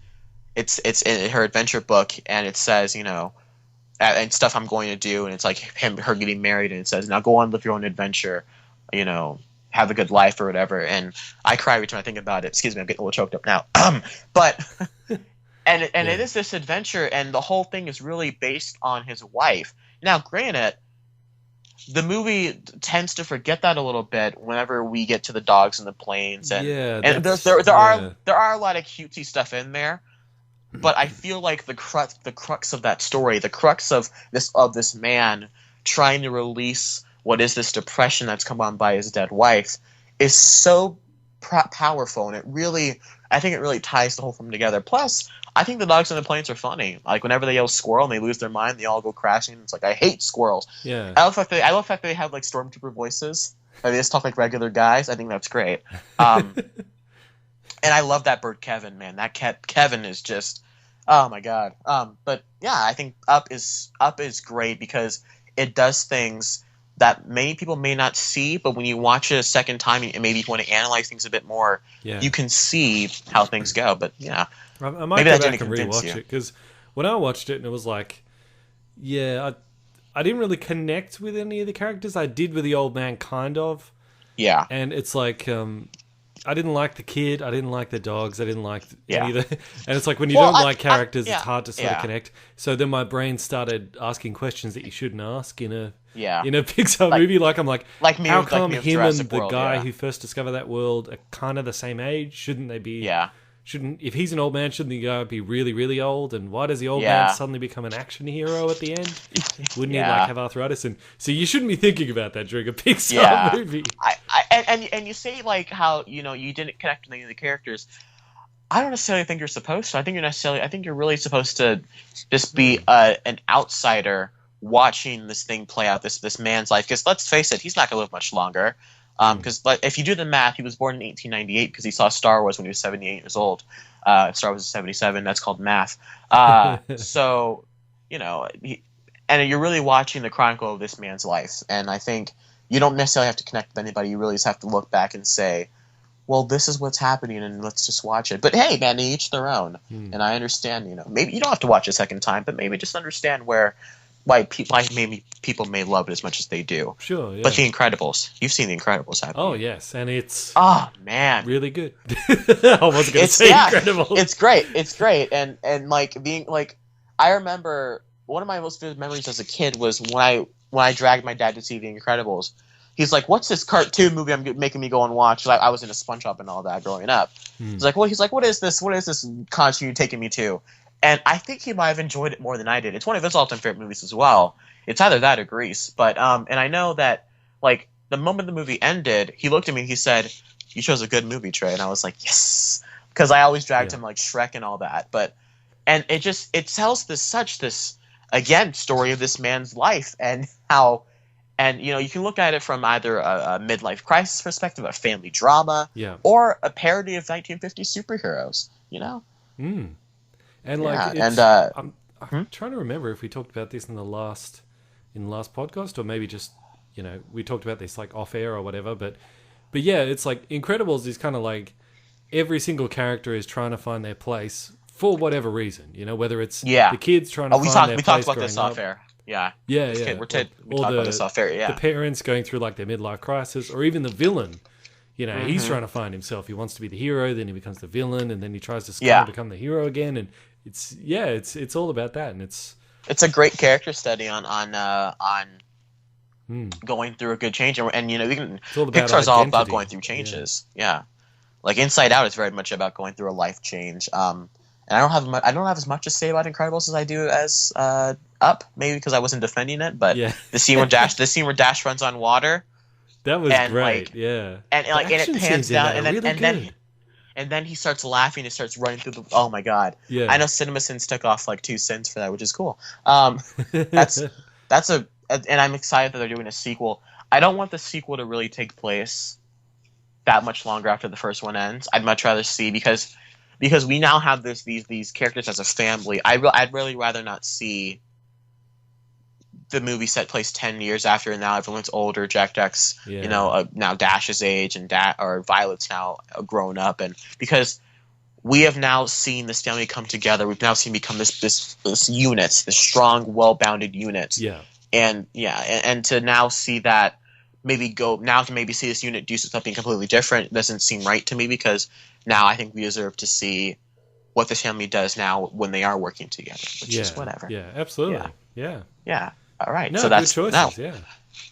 D: it's in her adventure book, and it says, and stuff I'm going to do, and it's like her getting married, and it says, now go on, live your own adventure, have a good life or whatever. And I cry every time I think about it. Excuse me, I'm getting a little choked up now. But it is this adventure, and the whole thing is really based on his wife. Now, granted, the movie tends to forget that a little bit whenever we get to the dogs and the planes, and there are a lot of cutesy stuff in there. But I feel like the crux of that story, the crux of this man trying to release what is this depression that's come on by his dead wife, is so powerful, and I think it really ties the whole film together. Plus, I think the dogs and the planes are funny. Like whenever they yell squirrel and they lose their mind, they all go crashing. It's like, I hate squirrels.
E: Yeah.
D: I love the fact they have like stormtrooper voices. They just talk like regular guys. I think that's great. And I love that bird Kevin, man. That Kevin is just, oh my god. But yeah, I think Up is great because it does things that many people may not see, but when you watch it a second time and maybe you want to analyze things a bit more, you can see how things go. But yeah,
E: I might go back and rewatch it because when I watched it, and it was like, yeah, I didn't really connect with any of the characters. I did with the old man, kind of.
D: Yeah.
E: And it's like, I didn't like the kid. I didn't like the dogs. I didn't like any of the... And it's like when you don't like characters, it's hard to sort of connect. So then my brain started asking questions that you shouldn't ask in a Pixar movie. Like, I'm like how come him and the guy who first discovered that world are kind of the same age? Shouldn't they be...
D: Yeah.
E: If he's an old man, shouldn't the guy be really, really old? And why does the old man suddenly become an action hero at the end? Wouldn't he like have arthritis? And so you shouldn't be thinking about that during a Pixar movie.
D: And you say like how you didn't connect with any of the characters. I don't necessarily think you're supposed to. I think you're really supposed to just be an outsider watching this thing play out, this man's life. Because let's face it, he's not going to live much longer. Because if you do the math, he was born in 1898 because he saw Star Wars when he was 78 years old. Star Wars is 77. That's called math. So, and you're really watching the chronicle of this man's life. And I think you don't necessarily have to connect with anybody. You really just have to look back and say, well, this is what's happening, and let's just watch it. But hey, man, they each their own. And I understand, maybe you don't have to watch a second time, but maybe just understand why maybe people may love it as much as they do.
E: Sure, yeah.
D: But The Incredibles, you've seen The Incredibles, haven't you?
E: Oh, yes, and it's
D: man,
E: really good. I wasn't going to say Incredibles.
D: It's great, and like being like, I remember one of my most vivid memories as a kid was when I dragged my dad to see The Incredibles. He's like, "What's this cartoon movie I'm making me go and watch?" I was into SpongeBob and all that growing up. He's like, "What is this? What is this concert you're taking me to?" And I think he might have enjoyed it more than I did. It's one of his all-time favorite movies as well. It's either that or Grease. But and I know that like the moment the movie ended, he looked at me and he said, "You chose a good movie, Trey." And I was like, "Yes," because I always dragged him like Shrek and all that. And it tells this again story of this man's life and how. And, you can look at it from either a midlife crisis perspective, a family drama, or a parody of 1950s superheroes,
E: And like, I'm trying to remember if we talked about this in the last podcast, or maybe just, we talked about this like off air or whatever. But yeah, it's like Incredibles is kind of like every single character is trying to find their place for whatever reason, whether it's the kids trying to find their place.
D: We talked about this off air. Yeah.
E: We
D: talked about this off air.
E: The parents going through like their midlife crisis, or even the villain. He's trying to find himself. He wants to be the hero, then he becomes the villain, and then he tries to become the hero again. And it's all about that. And it's
D: a great character study on going through a good change. And Pixar's all about going through changes. Yeah. Like Inside Out is very much about going through a life change. And I don't have as much to say about Incredibles as I do as Up, maybe because I wasn't defending it. But the scene where Dash runs on water,
E: that was great.
D: And it pans down, and then he starts laughing and starts running through the. Oh my god! Yeah, I know CinemaSins took off like 2 cents for that, which is cool. And I'm excited that they're doing a sequel. I don't want the sequel to really take place that much longer after the first one ends. I'd much rather see because we now have these characters as a family. I'd really rather not see the movie set place 10 years after, and now everyone's older. Jack's, now Dash's age, and Violet's now grown up, and because we have now seen this family come together, we've now seen become this unit, this strong, well-bounded unit. And to now see that maybe see this unit do something completely different doesn't seem right to me, because now I think we deserve to see what this family does now when they are working together, which is whatever.
E: Yeah, absolutely. Yeah.
D: All right.
E: No,
D: so that's
E: good choices.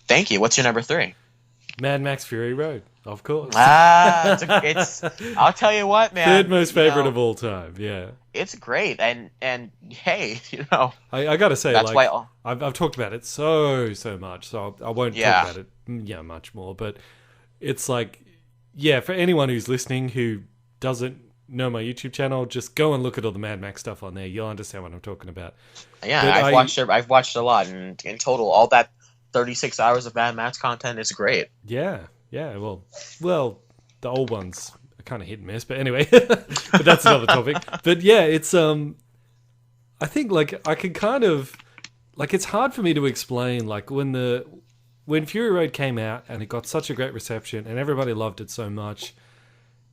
D: Thank you. What's your number 3?
E: Mad Max Fury Road, of course.
D: It's I'll tell you what, man.
E: Third most favorite of all time. Yeah.
D: It's great, and hey,
E: I gotta say,
D: that's
E: like,
D: why
E: I've talked about it so much, so I won't talk about it much more. But it's like, for anyone who's listening who doesn't know my YouTube channel, just go and look at all the Mad Max stuff on there. You'll understand what I'm talking about.
D: Yeah, I've watched a lot, and in total, all that 36 hours of Mad Max content is great. Yeah.
E: Well, the old ones are kind of hit and miss, but anyway, but that's another topic. But yeah, it's I think like I can kind of like, it's hard for me to explain like when Fury Road came out and it got such a great reception and everybody loved it so much.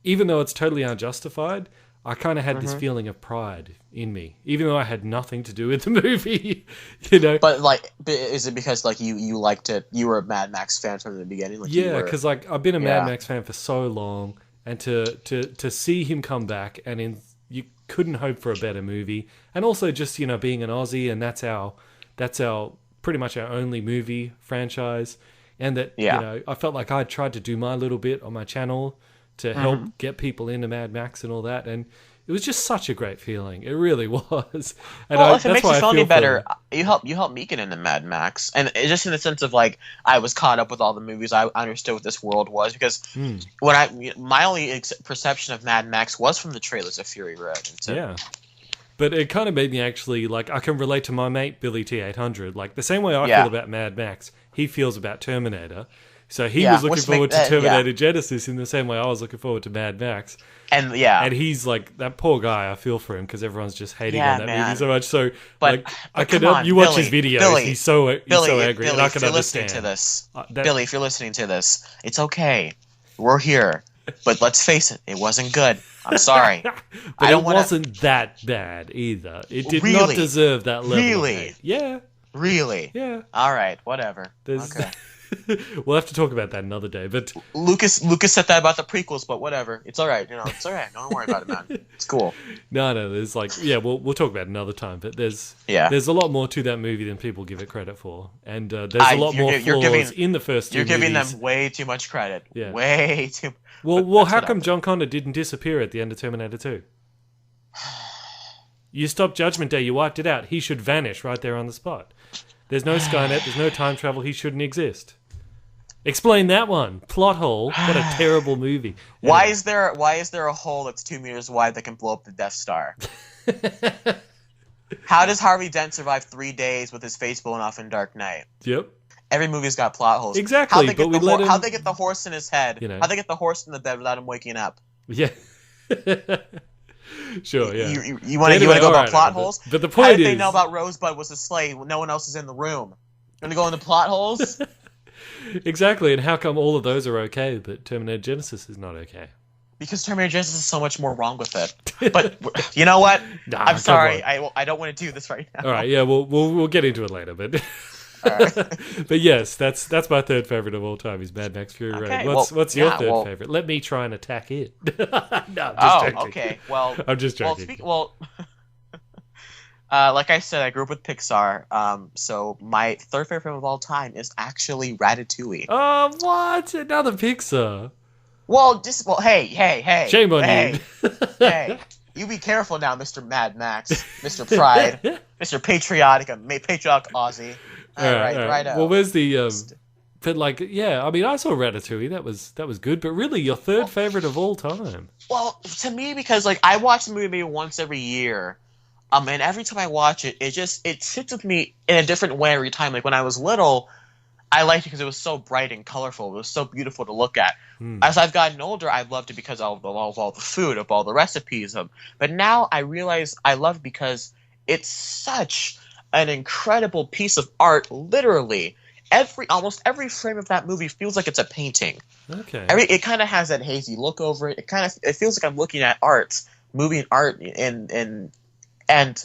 E: Even though it's totally unjustified, I kind of had this feeling of pride in me, even though I had nothing to do with the movie, you know.
D: But is it because you liked it? You were a Mad Max fan from the beginning.
E: Yeah, because I've been a Mad Max fan for so long, and to see him come back, and you couldn't hope for a better movie. And also just being an Aussie, and that's our pretty much our only movie franchise, and that I felt like I tried to do my little bit on my channel to help get people into Mad Max and all that, and it was just such a great feeling. It really was. And
D: if it makes you feel any better, you helped me get into Mad Max, and just in the sense of I was caught up with all the movies. I understood what this world was because my only perception of Mad Max was from the trailers of Fury Road.
E: Yeah. But it kind of made me actually, I can relate to my mate, Billy T-800. The same way I feel about Mad Max, he feels about Terminator. So he was looking forward to Terminator Genesis in the same way I was looking forward to Mad Max.
D: And
E: he's that poor guy. I feel for him because everyone's just hating on that movie so much. So
D: but
E: I could watch his videos.
D: Billy,
E: he's so angry, and I can understand.
D: Listening to this, Billy, if you're listening to this, it's okay. We're here, but let's face it, it wasn't good. I'm sorry.
E: But it wasn't that bad either. It did not deserve that level of hate. Yeah.
D: Really?
E: Yeah.
D: All right. Whatever. Okay.
E: We'll have to talk about that another day. But
D: Lucas said that about the prequels, but whatever. It's all right. It's all right. Don't worry about it, man. It's cool.
E: No. There's we'll talk about it another time. But there's a lot more to that movie than people give it credit for, and there's a lot more flaws in the first two.
D: You're giving
E: movies.
D: them way too much credit.
E: Yeah.
D: Way too.
E: Well, how come John Connor didn't disappear at the end of Terminator 2? You stopped Judgment Day. You wiped it out. He should vanish right there on the spot. There's no Skynet. There's no time travel. He shouldn't exist. Explain that one. Plot hole. What a terrible movie.
D: Why is there a hole that's 2 meters wide that can blow up the Death Star? How does Harvey Dent survive 3 days with his face blown off in Dark Knight?
E: Yep.
D: Every movie's got plot holes.
E: Exactly.
D: How'd they get the horse in his head? How'd they get the horse in the bed without him waking up?
E: Yeah. Sure, yeah.
D: You want to go about plot holes?
E: But the point
D: How did they know about Rosebud was a slave when no one else is in the room? You want to go into plot holes?
E: Exactly, and how come all of those are okay, but Terminator Genesis is not okay?
D: Because Terminator Genesis is so much more wrong with it. But you know what? I'm sorry, I don't want to do this right now.
E: All right, yeah, we'll get into it later, but
D: all right.
E: But yes, that's my third favorite of all time is Mad Max Fury Road. What's your third favorite? Let me try and attack it. No, I'm just joking.
D: Okay. Well,
E: I'm just joking.
D: Like I said, I grew up with Pixar. So my third favorite film of all time is actually Ratatouille.
E: Oh, what? Another Pixar?
D: Hey.
E: Shame on you.
D: Hey, you be careful now, Mr. Mad Max, Mr. Pride, Mr. Patriotic Aussie. All right.
E: Well, where's the? But I saw Ratatouille. That was good. But really, your third favorite of all time?
D: Well, to me, because I watch the movie maybe once every year. And every time I watch it, it sits with me in a different way every time. Like when I was little, I liked it because it was so bright and colorful. It was so beautiful to look at. As I've gotten older, I've loved it because of all the food, of all the recipes. But now I realize I love it because it's such an incredible piece of art. Literally, almost every frame of that movie feels like it's a painting.
E: Okay.
D: It kind of has that hazy look over it. It feels like I'm looking at movie art, and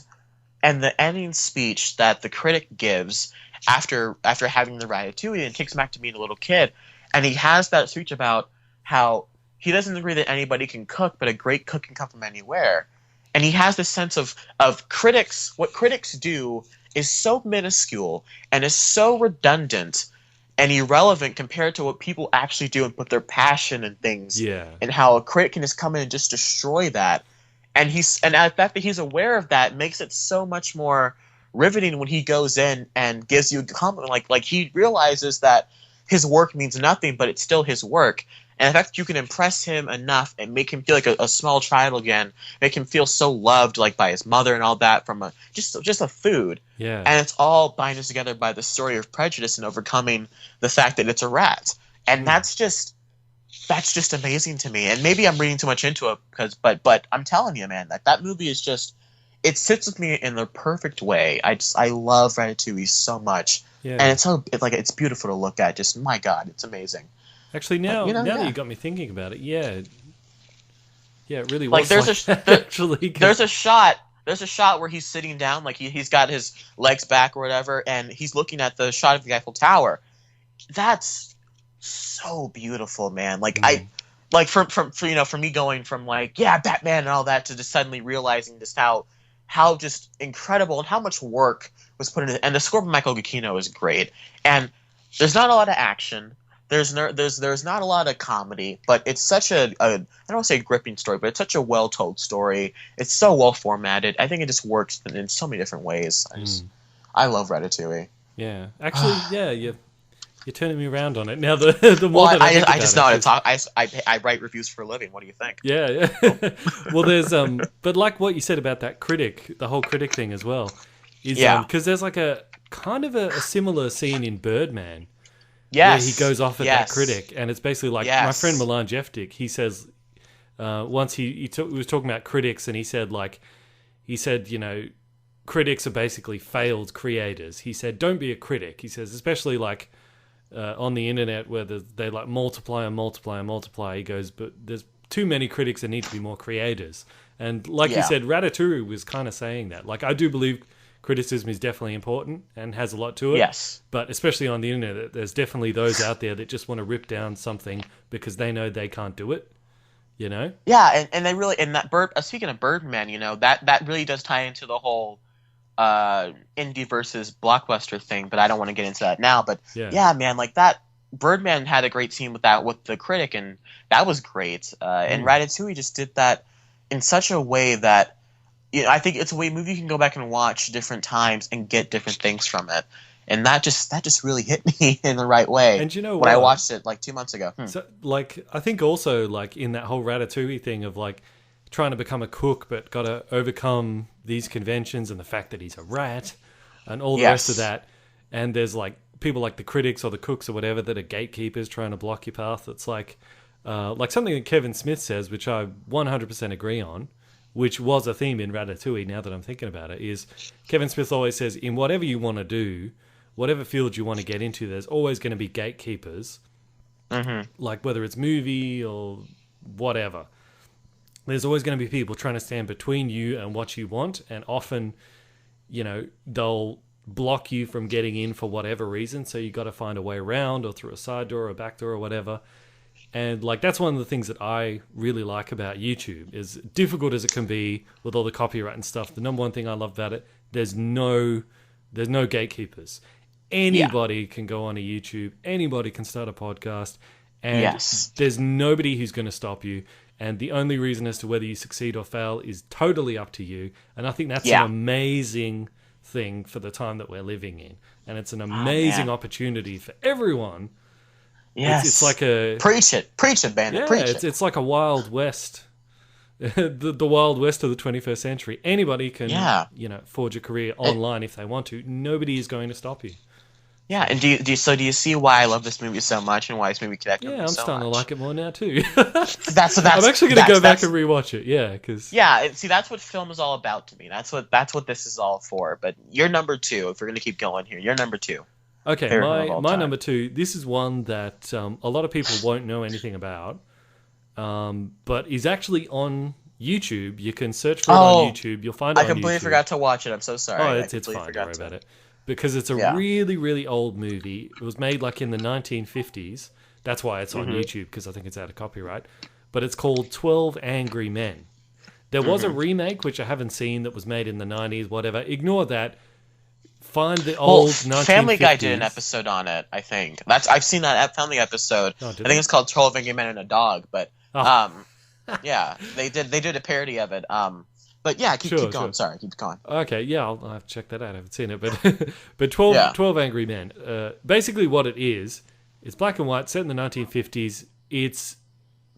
D: the ending speech that the critic gives after having the Ratatouille, and takes him back to being a little kid, and he has that speech about how he doesn't agree that anybody can cook, but a great cook can come from anywhere. And he has this sense of critics. What critics do is so minuscule and is so redundant and irrelevant compared to what people actually do and put their passion and things.
E: Yeah. And
D: how a critic can just come in and just destroy that. And the fact that he's aware of that makes it so much more riveting when he goes in and gives you a compliment. Like he realizes that his work means nothing, but it's still his work. And the fact that you can impress him enough and make him feel like a small child again, make him feel so loved, by his mother and all that, from just a food.
E: Yeah.
D: And it's all binded together by the story of prejudice and overcoming the fact that it's a rat. And that's just amazing to me. And maybe I'm reading too much into it but I'm telling you, man, that movie is just, it sits with me in the perfect way. I love Ratatouille so much.
E: Yeah.
D: And it's beautiful to look at. Just, my God, it's amazing.
E: Actually, now that you got me thinking about it, yeah, Yeah, it really
D: Like,
E: was actually.
D: There's a shot where he's sitting down, like he's got his legs back or whatever, and he's looking at the shot of the Eiffel Tower. That's so beautiful, man. Like for me going from like, yeah, Batman and all that to just suddenly realizing just how just incredible and how much work was put into it. And the score by Michael Giacchino is great. And there's not a lot of action. There's not a lot of comedy, but it's such I don't want to say gripping story, but it's such a well told story. It's so well formatted. I think it just works in so many different ways. I love Ratatouille.
E: Yeah, actually, yeah, you're turning me around on it now. The more that I think
D: I just know how to
E: about
D: talk. I write reviews for a living. What do you think?
E: Yeah. Well, there's but like what you said about that critic, the whole critic thing as well, is because there's like a kind of a similar scene in Birdman.
D: Yes.
E: Where he goes off at that critic, and it's basically like my friend Milan Jeftik. He says once he was talking about critics, and he said critics are basically failed creators. He said don't be a critic. He says especially like on the internet where they like multiply and multiply and multiply. He goes, but there's too many critics that need to be more creators. And like you said, Ratatouille was kind of saying that. Like I do believe criticism is definitely important and has a lot to it. Yes. But especially on the internet, there's definitely those out there that just want to rip down something because they know they can't do it. You know? Yeah, and they really, and that speaking of Birdman, you know, that really does tie into the whole indie versus blockbuster thing, but I don't want to get into that now. But yeah, man, like that Birdman had a great scene with the critic, and that was great. And Ratatouille just did that in such a way that, you know, I think it's a movie you can go back and watch different times and get different things from it. And that just really hit me in the right way. And you know when I watched it like 2 months ago. So, like, I think also like in that whole Ratatouille thing of like trying to become a cook, but got to overcome these conventions and the fact that he's a rat and all the rest of that. And there's like people like the critics or the cooks or whatever that are gatekeepers trying to block your path. It's like something that Kevin Smith says, which I 100% agree on, which was a theme in Ratatouille, now that I'm thinking about it, is Kevin Smith always says, in whatever you want to do, whatever field you want to get into, there's always going to be gatekeepers. Like whether it's movie or whatever. There's always going to be people trying to stand between you and what you want, and often, you know, they'll block you from getting in for whatever reason, so you got to find a way around or through a side door or a back door or whatever. And like that's one of the things that I really like about YouTube, is difficult as it can be with all the copyright and stuff. The number one thing I love about it, there's no gatekeepers. Anybody can go on a YouTube, anybody can start a podcast, and there's nobody who's going to stop you. And the only reason as to whether you succeed or fail is totally up to you. And I think that's an amazing thing for the time that we're living in. And it's an amazing opportunity for everyone. Yes. It's like a... Preach it, Bandit, yeah, preach it. It's like a Wild West. the Wild West of the 21st century. Anybody can, you know, forge a career online if they want to. Nobody is going to stop you. Yeah, and do you see why I love this movie so much and why this movie connected with me so much? Yeah, I'm starting to like it more now too. I'm actually going to go back and rewatch it. Yeah, because see, that's what film is all about to me. That's what this is all for. But you're number 2. If we're going to keep going here, you're number 2. Okay, my number 2. This is one that a lot of people won't know anything about, but is actually on YouTube. You can search for it on YouTube. You'll find it on YouTube. I completely forgot to watch it. I'm so sorry. Oh, it's fine. Don't worry about it. Because it's a really, really old movie. It was made like in the 1950s. That's why it's on YouTube, because I think it's out of copyright. But it's called 12 Angry Men. There was a remake, which I haven't seen, that was made in the 90s, whatever. Ignore that. Find the old 1950s. Family Guy did an episode on it, I think. I've seen that Family episode. I think it's called 12 Angry Men and a Dog. But yeah, they did a parody of it. But yeah, keep going. Sure. Sorry, keep going. Okay, yeah, I'll have to check that out. I haven't seen it, but 12 Angry Men. Basically, what it is, it's black and white, set in the 1950s. It's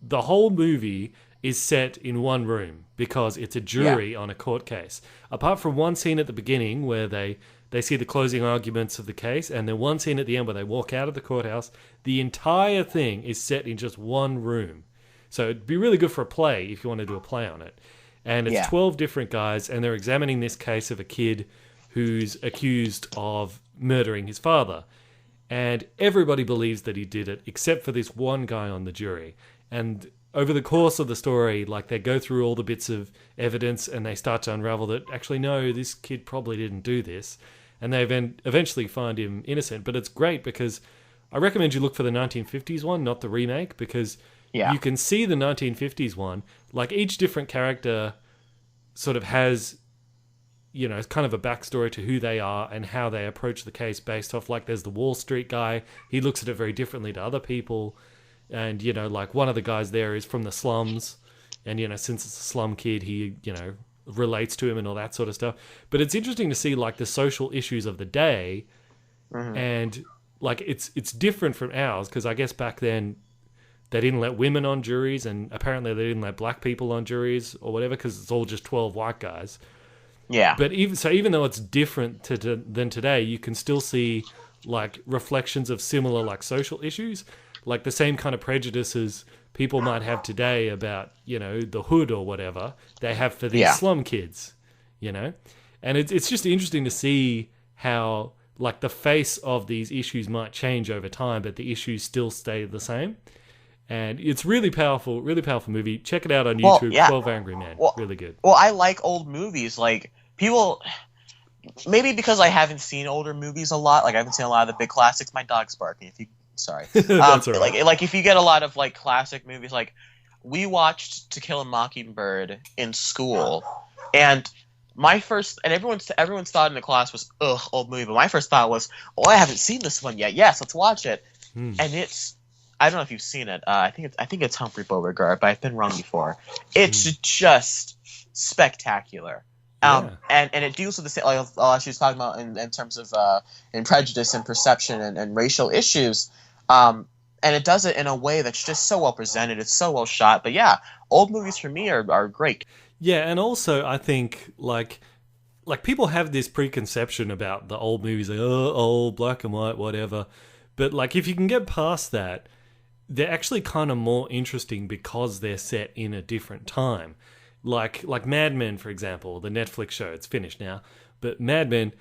E: the whole movie is set in one room because it's a jury on a court case. Apart from one scene at the beginning where they see the closing arguments of the case, and then one scene at the end where they walk out of the courthouse, the entire thing is set in just one room. So it'd be really good for a play if you want to do a play on it. And it's 12 different guys, and they're examining this case of a kid who's accused of murdering his father. And everybody believes that he did it, except for this one guy on the jury. And over the course of the story, like they go through all the bits of evidence and they start to unravel that actually, no, this kid probably didn't do this. And they eventually find him innocent. But it's great because I recommend you look for the 1950s one, not the remake, because you can see the 1950s one. Like each different character sort of has, you know, kind of a backstory to who they are and how they approach the case based off, like there's the Wall Street guy. He looks at it very differently to other people. And, you know, like one of the guys there is from the slums. And, you know, since it's a slum kid, he, you know, relates to him and all that sort of stuff. But it's interesting to see like the social issues of the day, and like it's different from ours, because I guess back then they didn't let women on juries, and apparently they didn't let black people on juries or whatever, because it's all just 12 white guys. Yeah. But even though it's different than today, you can still see like reflections of similar like social issues, like the same kind of prejudices people might have today about, you know, the hood or whatever, they have for these slum kids, you know? And it's just interesting to see how, like, the face of these issues might change over time, but the issues still stay the same. And it's really powerful movie. Check it out on YouTube, 12 Angry Men. Really good.
D: Well, I like old movies. Like, people... Maybe because I haven't seen older movies a lot. Like, I haven't seen a lot of the big classics. My dog's barking. Sorry.
E: That's all right.
D: Like if you get a lot of like classic movies, like we watched To Kill a Mockingbird in school, and my first, and everyone's thought in the class was, ugh, old movie. But my first thought was, oh, I haven't seen this one yet. Yes, let's watch it. And it's, I don't know if you've seen it. I think it's Humphrey Beauregard, but I've been wrong before. It's just spectacular. And it deals with the same, like she was talking about in terms of in prejudice and perception and racial issues. And it does it in a way that's just so well presented. It's so well shot. But yeah, old movies for me are great.
E: Yeah, and also I think like people have this preconception about the old movies, like, oh, old, black and white, whatever. But like if you can get past that, they're actually kind of more interesting because they're set in a different time. Like Mad Men, for example, the Netflix show. It's finished now. But Mad Men,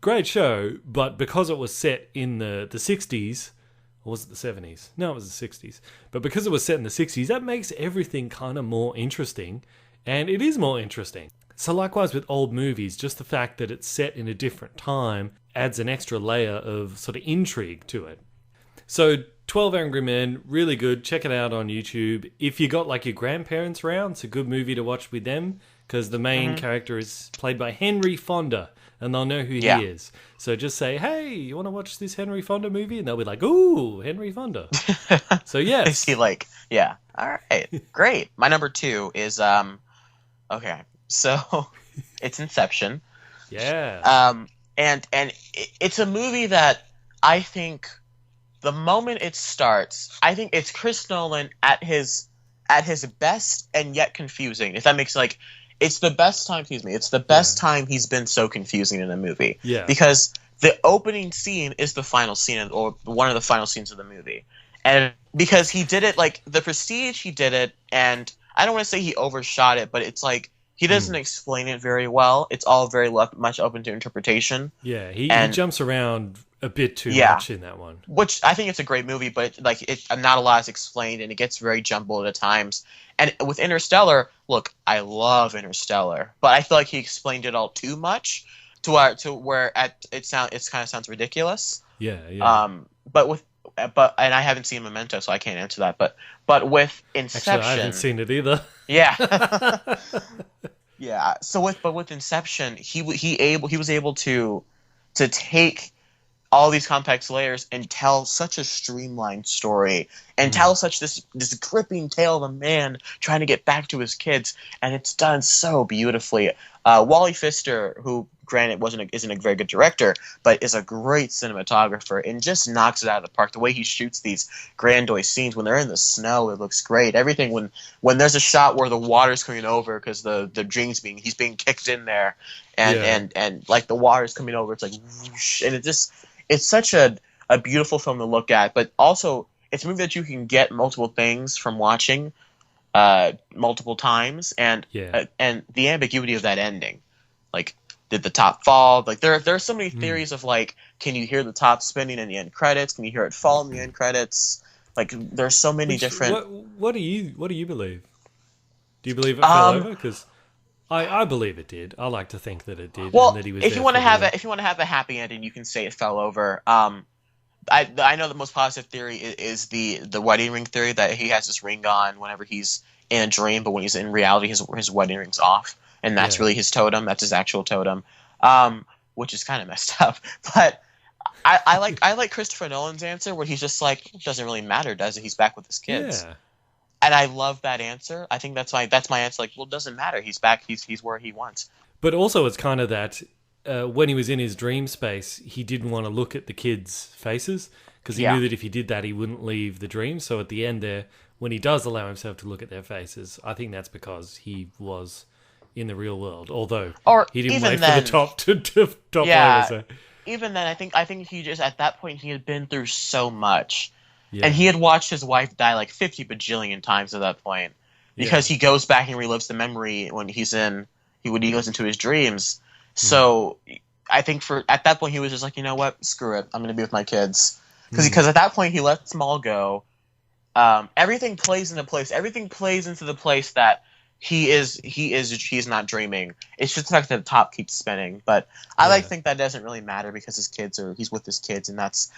E: great show, but because it was set in the 60s, or was it the 70s? No, it was the 60s. But because it was set in the 60s, that makes everything kind of more interesting, and it is more interesting. So likewise with old movies, just the fact that it's set in a different time adds an extra layer of sort of intrigue to it. So 12 Angry Men, really good. Check it out on YouTube. If you got like your grandparents around, it's a good movie to watch with them, because the main character is played by Henry Fonda, and they'll know who he is. So just say, hey, you want to watch this Henry Fonda movie? And they'll be like, ooh, Henry Fonda. So yes.
D: Is he like, yeah, all right, great. My number 2 is, okay, so it's Inception.
E: Yeah.
D: And it's a movie that I think the moment it starts, I think it's Chris Nolan at his best and yet confusing. If that makes like, it's the best time. Excuse me. It's the best time he's been so confusing in a movie.
E: Yeah.
D: Because the opening scene is the final scene, or one of the final scenes of the movie, and because he did it like The Prestige, he did it, and I don't want to say he overshot it, but it's like he doesn't explain it very well. It's all very much open to interpretation.
E: Yeah, he jumps around a bit too much in that one.
D: Which I think it's a great movie, but like not a lot is explained, and it gets very jumbled at times. And with Interstellar, look, I love Interstellar, but I feel like he explained it all too much to where it kind of sounds ridiculous.
E: Yeah, yeah.
D: But and I haven't seen Memento, so I can't answer that. But with Inception,
E: actually, I haven't seen it either.
D: Yeah. Yeah. So with Inception, he was able to take all these complex layers and tell such a streamlined story, and tell such this gripping tale of a man trying to get back to his kids, and it's done so beautifully. Wally Pfister, who granted isn't a very good director, but is a great cinematographer and just knocks it out of the park. The way he shoots these grandiose scenes when they're in the snow, it looks great. Everything when there's a shot where the water's coming over because the dream's he's being kicked in there, and like the water's coming over, it's like whoosh, and it's such a beautiful film to look at, but also it's a movie that you can get multiple things from watching multiple times, and the ambiguity of that ending, like, did the top fall? Like there are so many theories of like, can you hear the top spinning in the end credits? Can you hear it fall in the end credits? Like there's so many different.
E: What do you believe? Do you believe it fell over? Because I believe it did. I like to think that it did.
D: Well,
E: and that he was
D: if you want to have a happy ending, you can say it fell over. I know the most positive theory is the wedding ring theory, that he has this ring on whenever he's in a dream, but when he's in reality, his wedding ring's off, and that's really his totem. That's his actual totem, which is kind of messed up. But I like Christopher Nolan's answer, where he's just like, it doesn't really matter, does it? He's back with his kids.
E: Yeah.
D: And I love that answer. I think that's my answer. Like, well, it doesn't matter. He's back. He's where he wants.
E: But also, it's kind of that when he was in his dream space, he didn't want to look at the kids' faces because he knew that if he did that, he wouldn't leave the dream. So at the end there, when he does allow himself to look at their faces, I think that's because he was in the real world. Although he didn't wait for the top to top over. So.
D: Even then, I think he just, at that point, he had been through so much. Yeah. And he had watched his wife die like 50 bajillion times at that point, because he goes back and relives the memory when he goes into his dreams. So I think at that point he was just like, you know what, screw it, I'm going to be with my kids, because at that point he let them all go. Everything plays into place. Everything plays into the place that he's not dreaming. It's just the fact that the top keeps spinning. But I think that doesn't really matter, because he's with his kids, and that's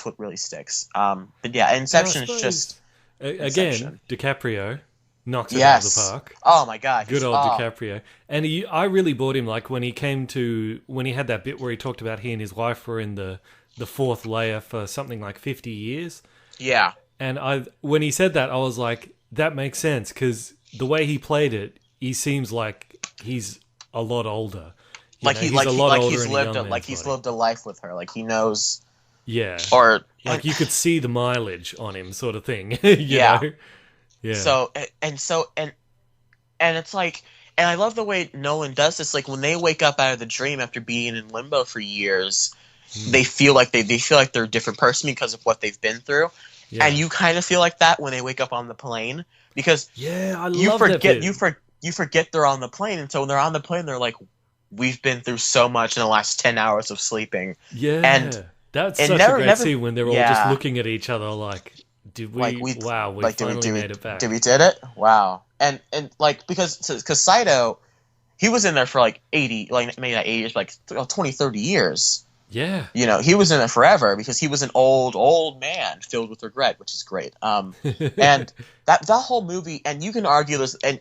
D: what really sticks. But yeah, Inception is just
E: again, DiCaprio knocks it out of the park.
D: Oh my god,
E: good old DiCaprio. And I really bought him, like when he had that bit where he talked about he and his wife were in the fourth layer for something like 50 years.
D: Yeah.
E: And when he said that, I was like, that makes sense, because the way he played it, he seems like he's a lot older.
D: He's lived a life with her. Like he knows.
E: Yeah.
D: Or
E: like you could see the mileage on him, sort of thing. you know? Yeah.
D: So it's like, and I love the way Nolan does this. Like when they wake up out of the dream after being in limbo for years, they feel like they're a different person because of what they've been through. Yeah. And you kind of feel like that when they wake up on the plane, because you forget they're on the plane, and so when they're on the plane, they're like, we've been through so much in the last 10 hours of sleeping.
E: Yeah, and that's such a great scene when they're all just looking at each other like, did we? We finally made it back.
D: Did we did it? Wow. And like because Saito, he was in there for like 80, like maybe not 80 years, like 20, 30 years.
E: Yeah.
D: You know, he was in it forever because he was an old man filled with regret, which is great. And that whole movie, and you can argue this, and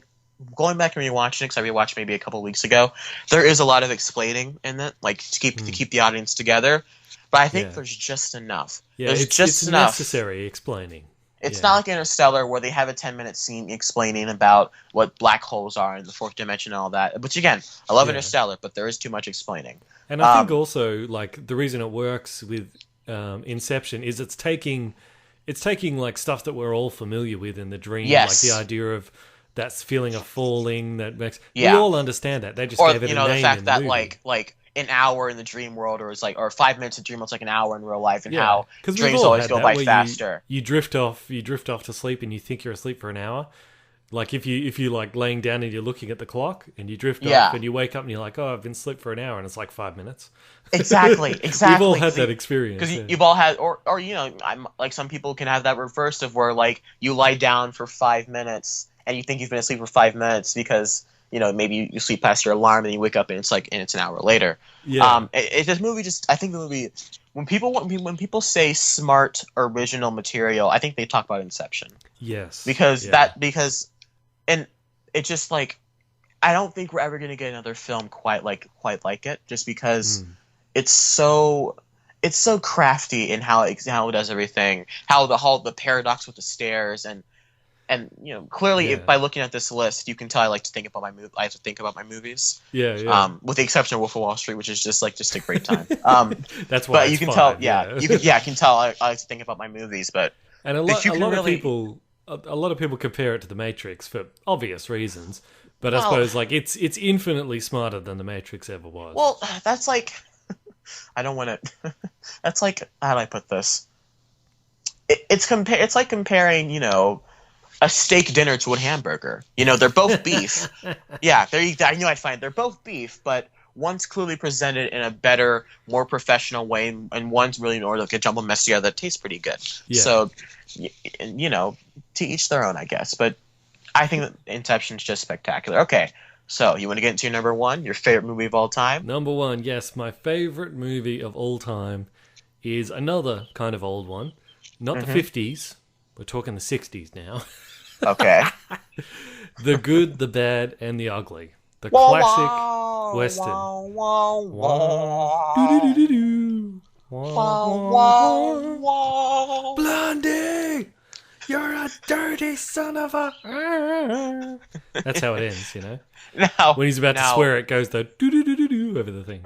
D: going back and rewatching it, because I rewatched maybe a couple of weeks ago, there is a lot of explaining in it, like to keep the audience together. But I think there's just enough.
E: Yeah,
D: there's
E: it's
D: enough.
E: Necessary explaining.
D: It's not like Interstellar where they have a 10-minute scene explaining about what black holes are in the fourth dimension and all that. Which again, I love Interstellar, but there is too much explaining.
E: And I think also, like, the reason it works with Inception is it's taking like stuff that we're all familiar with in the dream, like the idea of that feeling of falling. That makes we all understand that. They just gave it a name.
D: The fact
E: in
D: that
E: the movie.
D: like an hour in the dream world, or 5 minutes in dream world, it's like an hour in real life, and how dreams always go by faster.
E: You drift off to sleep, and you think you're asleep for an hour. Like if you like laying down and you're looking at the clock and you drift off and you wake up and you're like, oh, I've been asleep for an hour, and it's like 5 minutes.
D: Exactly.
E: We've all had that experience.
D: Because you've all had, or you know, I'm like, some people can have that reverse of where like you lie down for 5 minutes and you think you've been asleep for 5 minutes because, you know, maybe you sleep past your alarm and you wake up and it's an hour later.
E: Yeah.
D: This movie I think the movie, when people say smart original material, I think they talk about Inception.
E: Yes.
D: Because and it's just like, I don't think we're ever going to get another film quite like it, just because it's so crafty in how it does everything, how the paradox with the stairs, and you know, clearly by looking at this list, you can tell I like to think about my movies.
E: Yeah.
D: With the exception of Wolf of Wall Street, which is just a great time.
E: That's why.
D: But you can tell, I can tell I like to think about my movies, but
E: a lot of people compare it to The Matrix for obvious reasons. But I suppose like it's infinitely smarter than The Matrix ever was.
D: Well, that's like I don't want to. That's like, how do I put this? It's like comparing, you know, a steak dinner to a hamburger. You know, they're both beef. I knew I'd find they're both beef, but one's clearly presented in a better, more professional way, and one's really more like a jumble mess together that tastes pretty good.
E: Yeah.
D: So, to each their own, I guess. But I think that Inception's just spectacular. Okay, so you want to get into your number one, your favorite movie of all time?
E: Number one, yes, my favorite movie of all time is another kind of old one. Not the 50s. We're talking the 60s now.
D: Okay.
E: The Good, the Bad, and the Ugly. The classic Western. Blondie! You're a dirty son of a... That's how it ends,
D: Now,
E: When he's about to swear, it goes the do-do-do-do-do over the thing.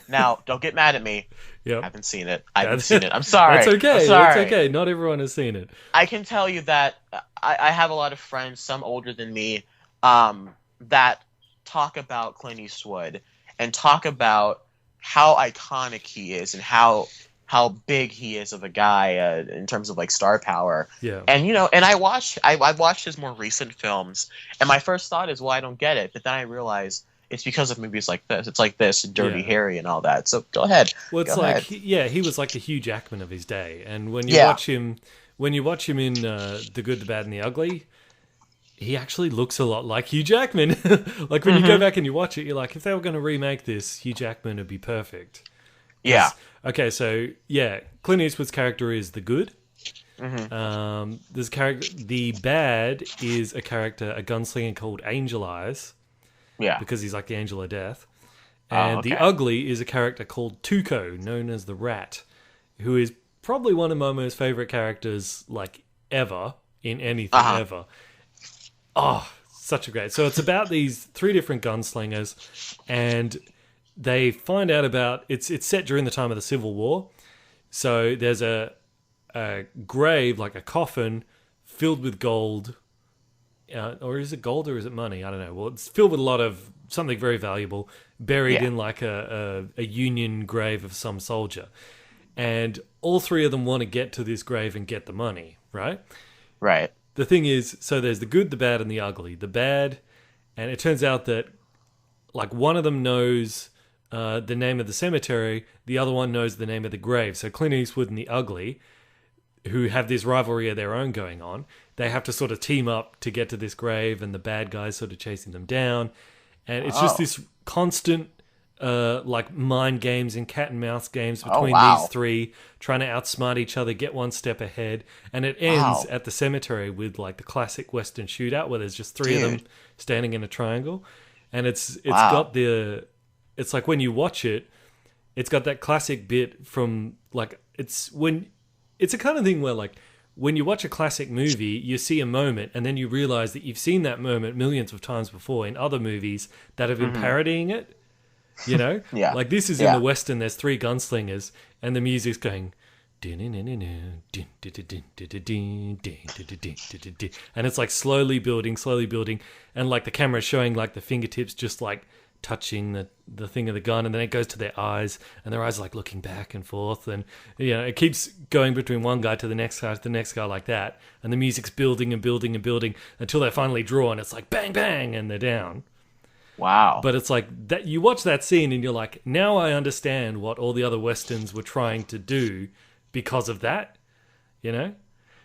D: Now, don't get mad at me.
E: Yep.
D: I haven't seen it. I'm sorry.
E: That's okay.
D: I'm sorry.
E: That's okay. Not everyone has seen it.
D: I can tell you that I have a lot of friends, some older than me, that talk about Clint Eastwood and talk about how iconic he is and how big he is of a guy in terms of like star power.
E: Yeah.
D: And and I've watched his more recent films, and my first thought is, well, I don't get it, but then I realize it's because of movies like this. It's like this, Dirty Harry and all that. So go ahead.
E: Well, it's
D: go
E: like
D: ahead.
E: he was like the Hugh Jackman of his day, and when you watch him in The Good, the Bad, and the Ugly, he actually looks a lot like Hugh Jackman. Like when you go back and you watch it, you're like, if they were going to remake this, Hugh Jackman would be perfect.
D: Yeah.
E: Okay, so Clint Eastwood's character is the good. This character, the bad, is a gunslinger called Angel Eyes.
D: Yeah.
E: Because he's like the angel of death. And the ugly is a character called Tuco, known as the Rat, who is probably one of my most favorite characters, like, ever, in anything ever. Oh, such a great... So it's about these 3 different gunslingers, and they find out about... It's set during the time of the Civil War. So there's a grave, like a coffin, filled with gold... or is it gold or is it money? I don't know. Well, it's filled with a lot of something very valuable, buried in like a Union grave of some soldier. And all 3 of them want to get to this grave and get the money, right?
D: Right. the
E: thing is, so there's the good, the bad, and the ugly. The bad, and it turns out that like one of them knows the name of the cemetery, the other one knows the name of the grave. So Clint Eastwood and the ugly, who have this rivalry of their own going on, they have to sort of team up to get to this grave, and the bad guy's sort of chasing them down. And it's just this constant like mind games and cat and mouse games between these three, trying to outsmart each other, get one step ahead. And it ends at the cemetery with like the classic Western shootout where there's just three of them standing in a triangle. And it's got the... It's like when you watch it, it's got that classic bit from like... It's a kind of thing where like when you watch a classic movie, you see a moment and then you realize that you've seen that moment millions of times before in other movies that have been parodying it. You know? Like this is in the Western, there's three gunslingers and the music's going... And it's like slowly building, and like the camera's showing like the fingertips just like touching the thing of the gun, and then it goes to their eyes, and their eyes are like looking back and forth, and you know, it keeps going between one guy to the next guy to the next guy like that, and the music's building until they finally draw, and it's like bang bang, and they're down.
D: Wow.
E: But it's like that you watch that scene and you're like, now I understand what all the other Westerns were trying to do because of that, you know?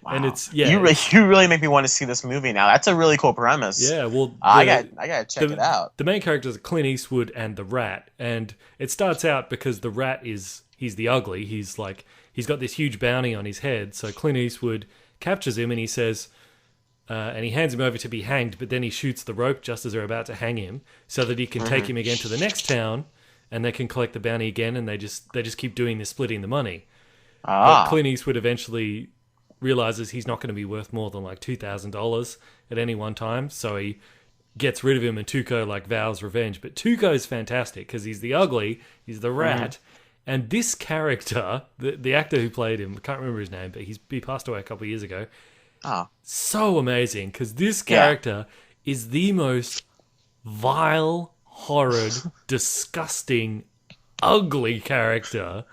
D: Wow.
E: And it's
D: you really make me want to see this movie now. That's a really cool premise.
E: Yeah, well,
D: I gotta check it out.
E: The main characters are Clint Eastwood and the Rat, and it starts out because the Rat he's the ugly. He's got this huge bounty on his head. So Clint Eastwood captures him and he says, and he hands him over to be hanged, but then he shoots the rope just as they're about to hang him, so that he can take him again to the next town, and they can collect the bounty again, and they just keep doing this, splitting the money. But Clint Eastwood eventually realizes he's not going to be worth more than like $2,000 at any one time, so he gets rid of him, and Tuco like vows revenge. But Tuco's fantastic because he's the ugly, he's the Rat, and this character, the actor who played him, I can't remember his name, but he passed away a couple of years ago. So amazing because this character is the most vile, horrid, disgusting, ugly character.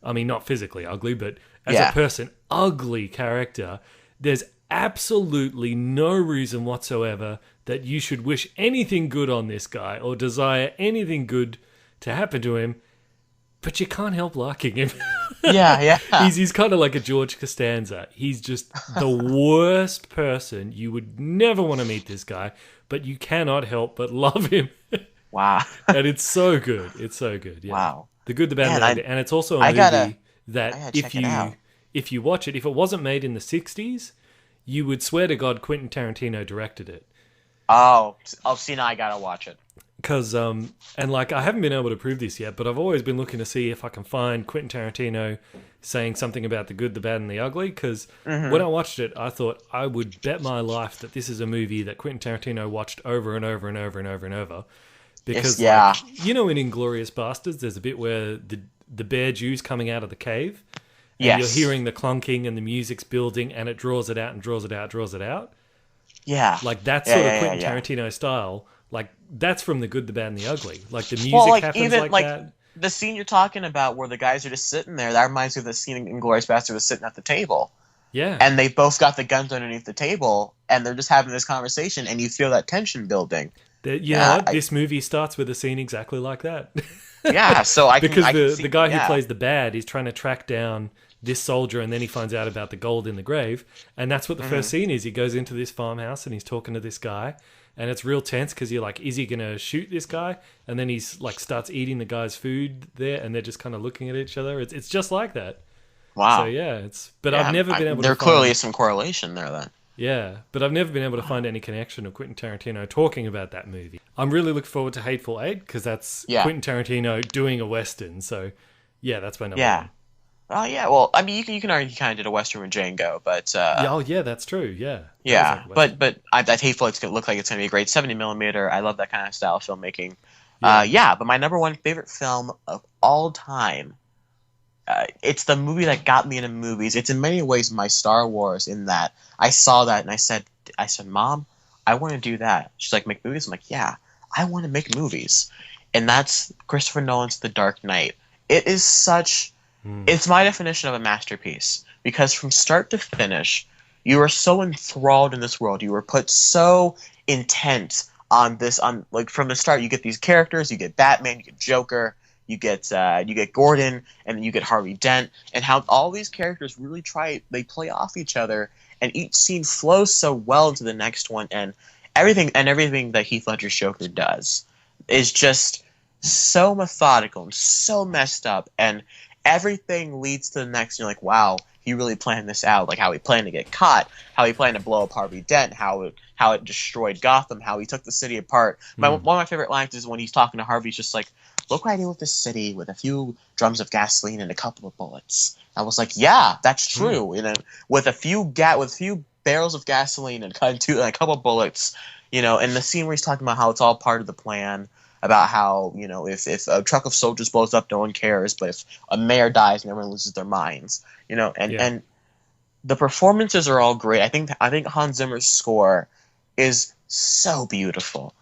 E: I mean, not physically ugly, but as a person, ugly character. There's absolutely no reason whatsoever that you should wish anything good on this guy or desire anything good to happen to him, but you can't help liking him.
D: Yeah.
E: He's kind of like a George Costanza. He's just the worst person. You would never want to meet this guy, but you cannot help but love him.
D: Wow.
E: And it's so good. It's so good. Yeah.
D: Wow.
E: The Good, the Bad, and the Ugly. And it's also a movie that if you watch it, if it wasn't made in the 60s, you would swear to God Quentin Tarantino directed it.
D: Oh, see, now I gotta watch it.
E: Because, and like, I haven't been able to prove this yet, but I've always been looking to see if I can find Quentin Tarantino saying something about the good, the bad, and the ugly. Because when I watched it, I thought I would bet my life that this is a movie that Quentin Tarantino watched over and over and over and over and over. Because, like, you know, in Inglourious Basterds, there's a bit where the bear Jew's coming out of the cave. And you're hearing the clunking and the music's building, and it draws it out and draws it out, draws it out. Yeah. Like, that sort of Quentin Tarantino style. Like, that's from The Good, the Bad, and the Ugly. Like, the music happens even, like that.
D: The scene you're talking about where the guys are just sitting there, that reminds me of the scene in Inglourious Basterds was sitting at the table.
E: Yeah.
D: And they both got the guns underneath the table, and they're just having this conversation, and you feel that tension building.
E: You know what? This movie starts with a scene exactly like that.
D: Yeah, so I can...
E: Because the guy who plays the bad is trying to track down this soldier, and then he finds out about the gold in the grave, and that's what the first scene is. He goes into this farmhouse, and he's talking to this guy, and it's real tense because you're like, is he gonna shoot this guy? And then he's like starts eating the guy's food there, and they're just kind of looking at each other. It's just like that.
D: Wow.
E: So yeah, I've never been able to.
D: There clearly is some correlation there then.
E: Yeah, but I've never been able to find any connection of Quentin Tarantino talking about that movie. I'm really looking forward to Hateful Eight because that's Quentin Tarantino doing a Western. So yeah, that's my number one.
D: Oh yeah, well, I mean, you can argue he kind of did a Western with Django, but
E: yeah, that's true. Yeah,
D: like but that Hateful Eight's gonna look like it's gonna be a great 70mm. I love that kind of style of filmmaking. But my number one favorite film of all time. It's the movie that got me into movies. It's in many ways my Star Wars in that I saw that and I said, Mom, I want to do that. She's like, make movies? I'm like, yeah, I want to make movies. And that's Christopher Nolan's The Dark Knight. It is such... It's my definition of a masterpiece. Because from start to finish, you are so enthralled in this world. You were put so intent on this. Like from the start, you get these characters. You get Batman, you get Joker, you get Gordon, and then you get Harvey Dent, and how all these characters really they play off each other, and each scene flows so well into the next one, and everything that Heath Ledger's Joker does is just so methodical and so messed up, and everything leads to the next. And you're like, wow, he really planned this out. Like how he planned to get caught, how he planned to blow up Harvey Dent, how it destroyed Gotham, how he took the city apart. One of my favorite lines is when he's talking to Harvey, he's just like, look what I did with this city with a few drums of gasoline and a couple of bullets. I was like, yeah, that's true. You know, with a few barrels of gasoline and a couple of bullets, you know, and the scene where he's talking about how it's all part of the plan, about how, you know, if a truck of soldiers blows up, no one cares, but if a mayor dies, everyone loses their minds, you know, and the performances are all great. I think Hans Zimmer's score is so beautiful.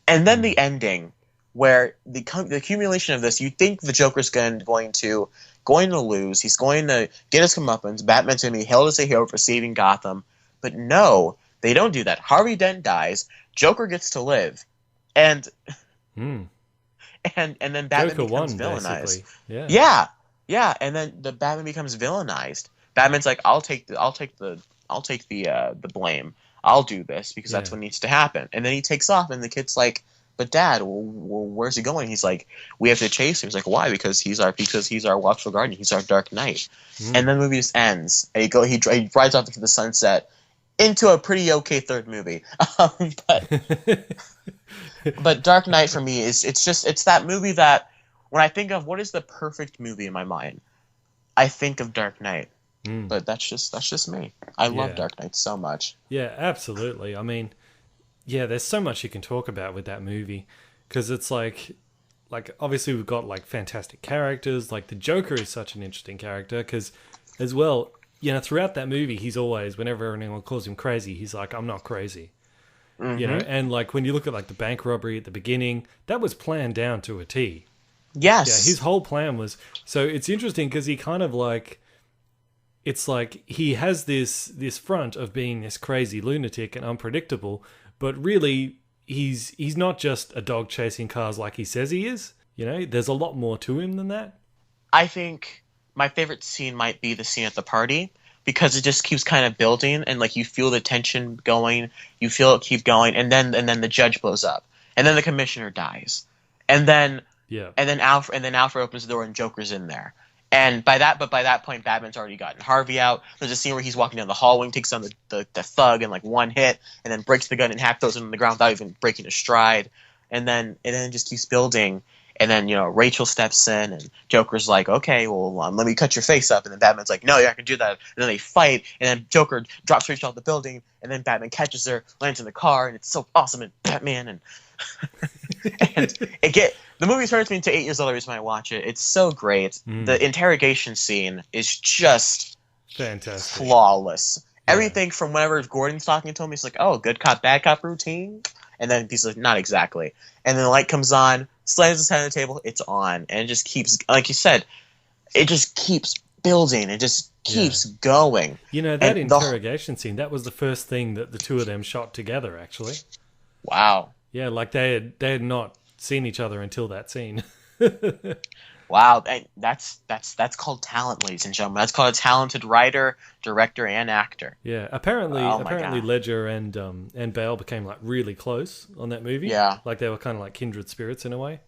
D: And then the ending, where the accumulation of this, you think the Joker's going to lose. He's going to get his comeuppance. Batman's going to be hailed as a hero for saving Gotham. But no, they don't do that. Harvey Dent dies. Joker gets to live. And then Batman becomes villainized. Yeah. And then the Batman becomes villainized. Batman's like, I'll take the blame. I'll do this because that's what needs to happen. And then he takes off, and the kid's like, but Dad, well, where's he going? He's like, we have to chase him. He's like, why? Because he's our watchful guardian. He's our Dark Knight. And then the movie just ends. And he rides off into the sunset into a pretty okay third movie. But Dark Knight for me it's that movie that when I think of what is the perfect movie in my mind, I think of Dark Knight. But that's just me. I love Dark Knight so much. Yeah, absolutely. I mean, yeah, there's so much you can talk about with that movie because it's like obviously we've got like fantastic characters. Like the Joker is such an interesting character because as well, you know, throughout that movie, he's always, whenever anyone calls him crazy, he's like, I'm not crazy. You know, and like when you look at like the bank robbery at the beginning, that was planned down to a T. Yes. Yeah, his whole plan was, so it's interesting because he kind of like, it's like he has this front of being this crazy lunatic and unpredictable, but really he's not just a dog chasing cars like he says he is.
E: You know, there's a lot more to him than that.
D: I think my favorite scene might be the scene at the party, because it just keeps kind of building, and like you feel the tension going, you feel it keep going, and then the judge blows up, and then the commissioner dies, and then Alfred opens the door and Joker's in there. And by that point, Batman's already gotten Harvey out. There's a scene where he's walking down the hallway and takes down the thug in like one hit, and then breaks the gun in half, throws it on the ground without even breaking a stride. And then it just keeps building. And then, you know, Rachel steps in, and Joker's like, okay, well, let me cut your face up. And then Batman's like, no, you're not going to do that. And then they fight, and then Joker drops Rachel off the building, and then Batman catches her, lands in the car, and it's so awesome. And Batman and the movie turns me into 8 years old every time I watch it. It's so great. The interrogation scene is just
E: fantastic,
D: flawless. Yeah. Everything from whenever Gordon's talking to him, he's like, oh, good cop, bad cop routine. And then he's like, not exactly. And then the light comes on, slams his head on the table, it's on. And it just keeps, like you said, it just keeps building. It just keeps going.
E: You know, that interrogation scene, that was the first thing that the two of them shot together, actually.
D: Wow.
E: Yeah, like they had not seen each other until that scene.
D: Wow, that's called talent, ladies and gentlemen. That's called a talented writer, director, and actor.
E: Yeah, apparently Ledger and Bale became like really close on that movie.
D: Yeah,
E: like they were kind of like kindred spirits in a way.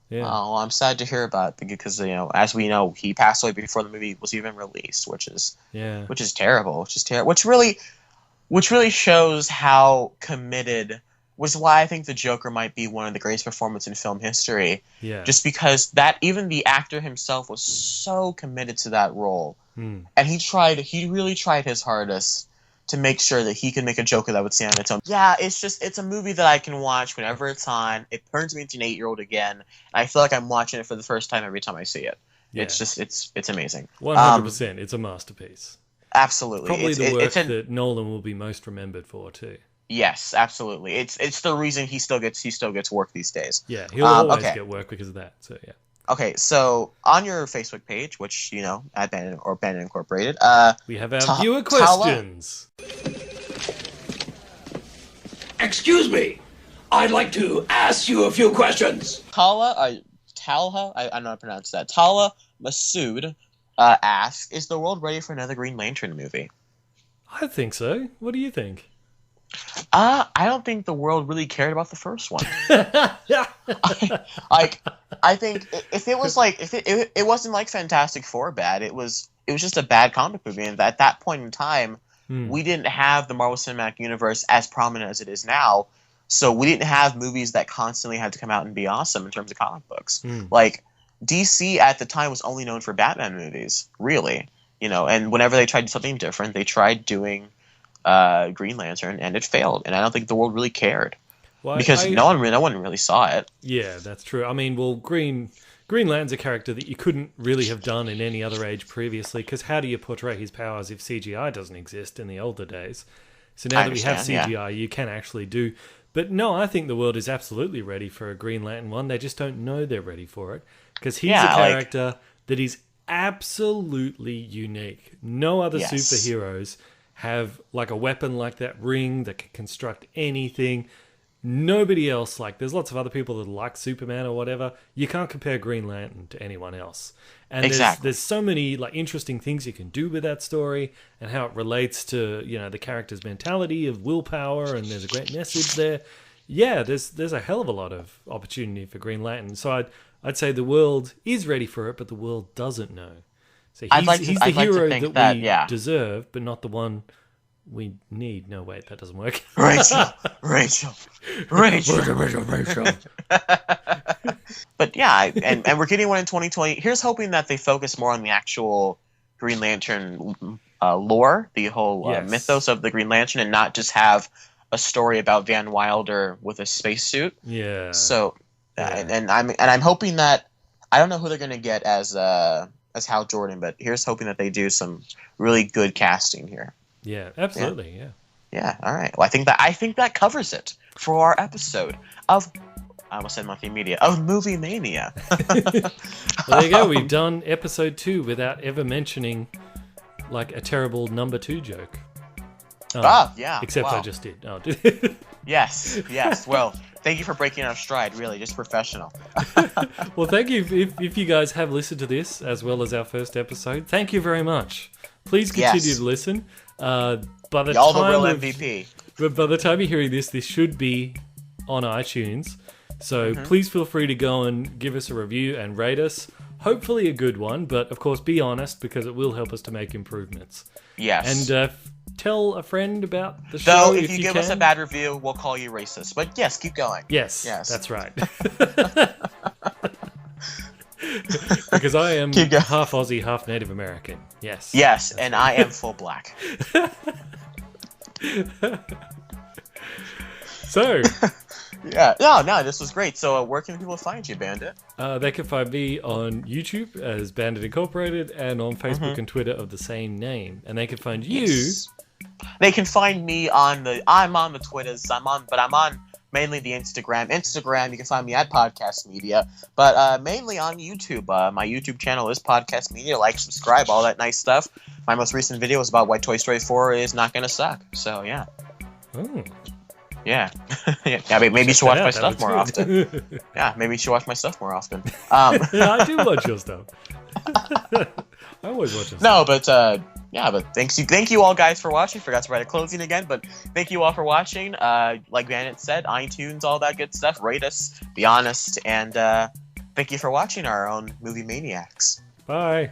E: Yeah.
D: Oh, I'm sad to hear about it because, you know, as we know, he passed away before the movie was even released, which is terrible. Which really shows how committed. Was why I think the Joker might be one of the greatest performances in film history. Yeah. Just because even the actor himself was so committed to that role. And he really tried his hardest to make sure that he could make a Joker that would stand on its own. Yeah, it's a movie that I can watch whenever it's on. It turns me into an 8-year-old again. And I feel like I'm watching it for the first time every time I see it. Yeah. It's amazing.
E: 100%. It's a masterpiece.
D: Absolutely.
E: Probably the work that Nolan will be most remembered for too.
D: Yes, absolutely. It's the reason he still gets work these days.
E: Yeah, he'll always get work because of that. So yeah.
D: Okay, so on your Facebook page, which you know, at BanditIncorporated,
E: we have our viewer questions.
G: Excuse me, I'd like to ask you a few questions.
D: Talha, I don't know how to pronounce that. Talha Masood asks, is the world ready for another Green Lantern movie?
E: I think so. What do you think?
D: I don't think the world really cared about the first one. I think if it was like if it wasn't like Fantastic Four bad, it was just a bad comic movie, and at that point in time, we didn't have the Marvel Cinematic Universe as prominent as it is now, so we didn't have movies that constantly had to come out and be awesome in terms of comic books. Like DC at the time was only known for Batman movies, really, you know, and whenever they tried something different, they tried doing Green Lantern, and it failed, and I don't think the world really cared because no one really saw it.
E: Yeah, that's true. I mean, well, Green Lantern's a character that you couldn't really have done in any other age previously, because how do you portray his powers if CGI doesn't exist in the older days? So now that we have CGI, you can actually do. But no, I think the world is absolutely ready for a Green Lantern one. They just don't know they're ready for it, because he's a character that is absolutely unique. No other superheroes have like a weapon like that ring that can construct anything. Nobody else, like there's lots of other people that like Superman or whatever. You can't compare Green Lantern to anyone else. And there's so many like interesting things you can do with that story and how it relates to, you know, the character's mentality of willpower, and there's a great message there. Yeah, there's a hell of a lot of opportunity for Green Lantern. So I'd say the world is ready for it, but the world doesn't know. So he's the hero that we deserve, but not the one we need. No, wait, that doesn't work.
D: Rachel. But yeah, and we're getting one in 2020. Here's hoping that they focus more on the actual Green Lantern lore, the whole mythos of the Green Lantern, and not just have a story about Van Wilder with a spacesuit.
E: Yeah.
D: So, and I'm hoping that, I don't know who they're going to get as Hal Jordan, but here's hoping that they do some really good casting here.
E: Yeah, absolutely.
D: Yeah. All right. Well, I think that covers it for our episode of, I almost said Monthly Media, of Movie Mania.
E: Well, there you go. We've done episode 2 without ever mentioning like a terrible number 2 joke.
D: Yeah.
E: Except
D: wow.
E: I just did. Oh,
D: Yes. Well, Thank you for breaking our stride. Really, just professional.
E: Well, thank you. If you guys have listened to this as well as our first episode, thank you very much. Please continue to listen. By the
D: Y'all the
E: time
D: real MVP.
E: But by the time you're hearing this should be on iTunes. So please feel free to go and give us a review and rate us. Hopefully a good one, but of course be honest because it will help us to make improvements.
D: Yes.
E: And tell a friend about the show.
D: Though if you give us a bad review, we'll call you racist. But yes, keep going.
E: Yes, that's right. Because I am half Aussie, half Native American. Yes.
D: Yes, and I am full black.
E: So.
D: Yeah. No, this was great. So where can people find you, Bandit?
E: They can find me on YouTube as Bandit Incorporated and on Facebook and Twitter of the same name. And they can find you...
D: Yes. They can find me on the... I'm on the Twitters. I'm on mainly the Instagram. Instagram, you can find me at Podcast Media. But mainly on YouTube. My YouTube channel is Podcast Media. Like, subscribe, all that nice stuff. My most recent video was about why Toy Story 4 is not going to suck. So, yeah.
E: Oh.
D: Yeah. Yeah, maybe you should watch my stuff more often. Yeah, maybe you should watch my stuff more often.
E: I do watch your stuff. I always watch your stuff.
D: No, but thank you all guys for watching. Forgot to write a closing again, but thank you all for watching. Like Bandit said, iTunes, all that good stuff. Rate us, be honest, and thank you for watching our own Movie Maniacs.
E: Bye.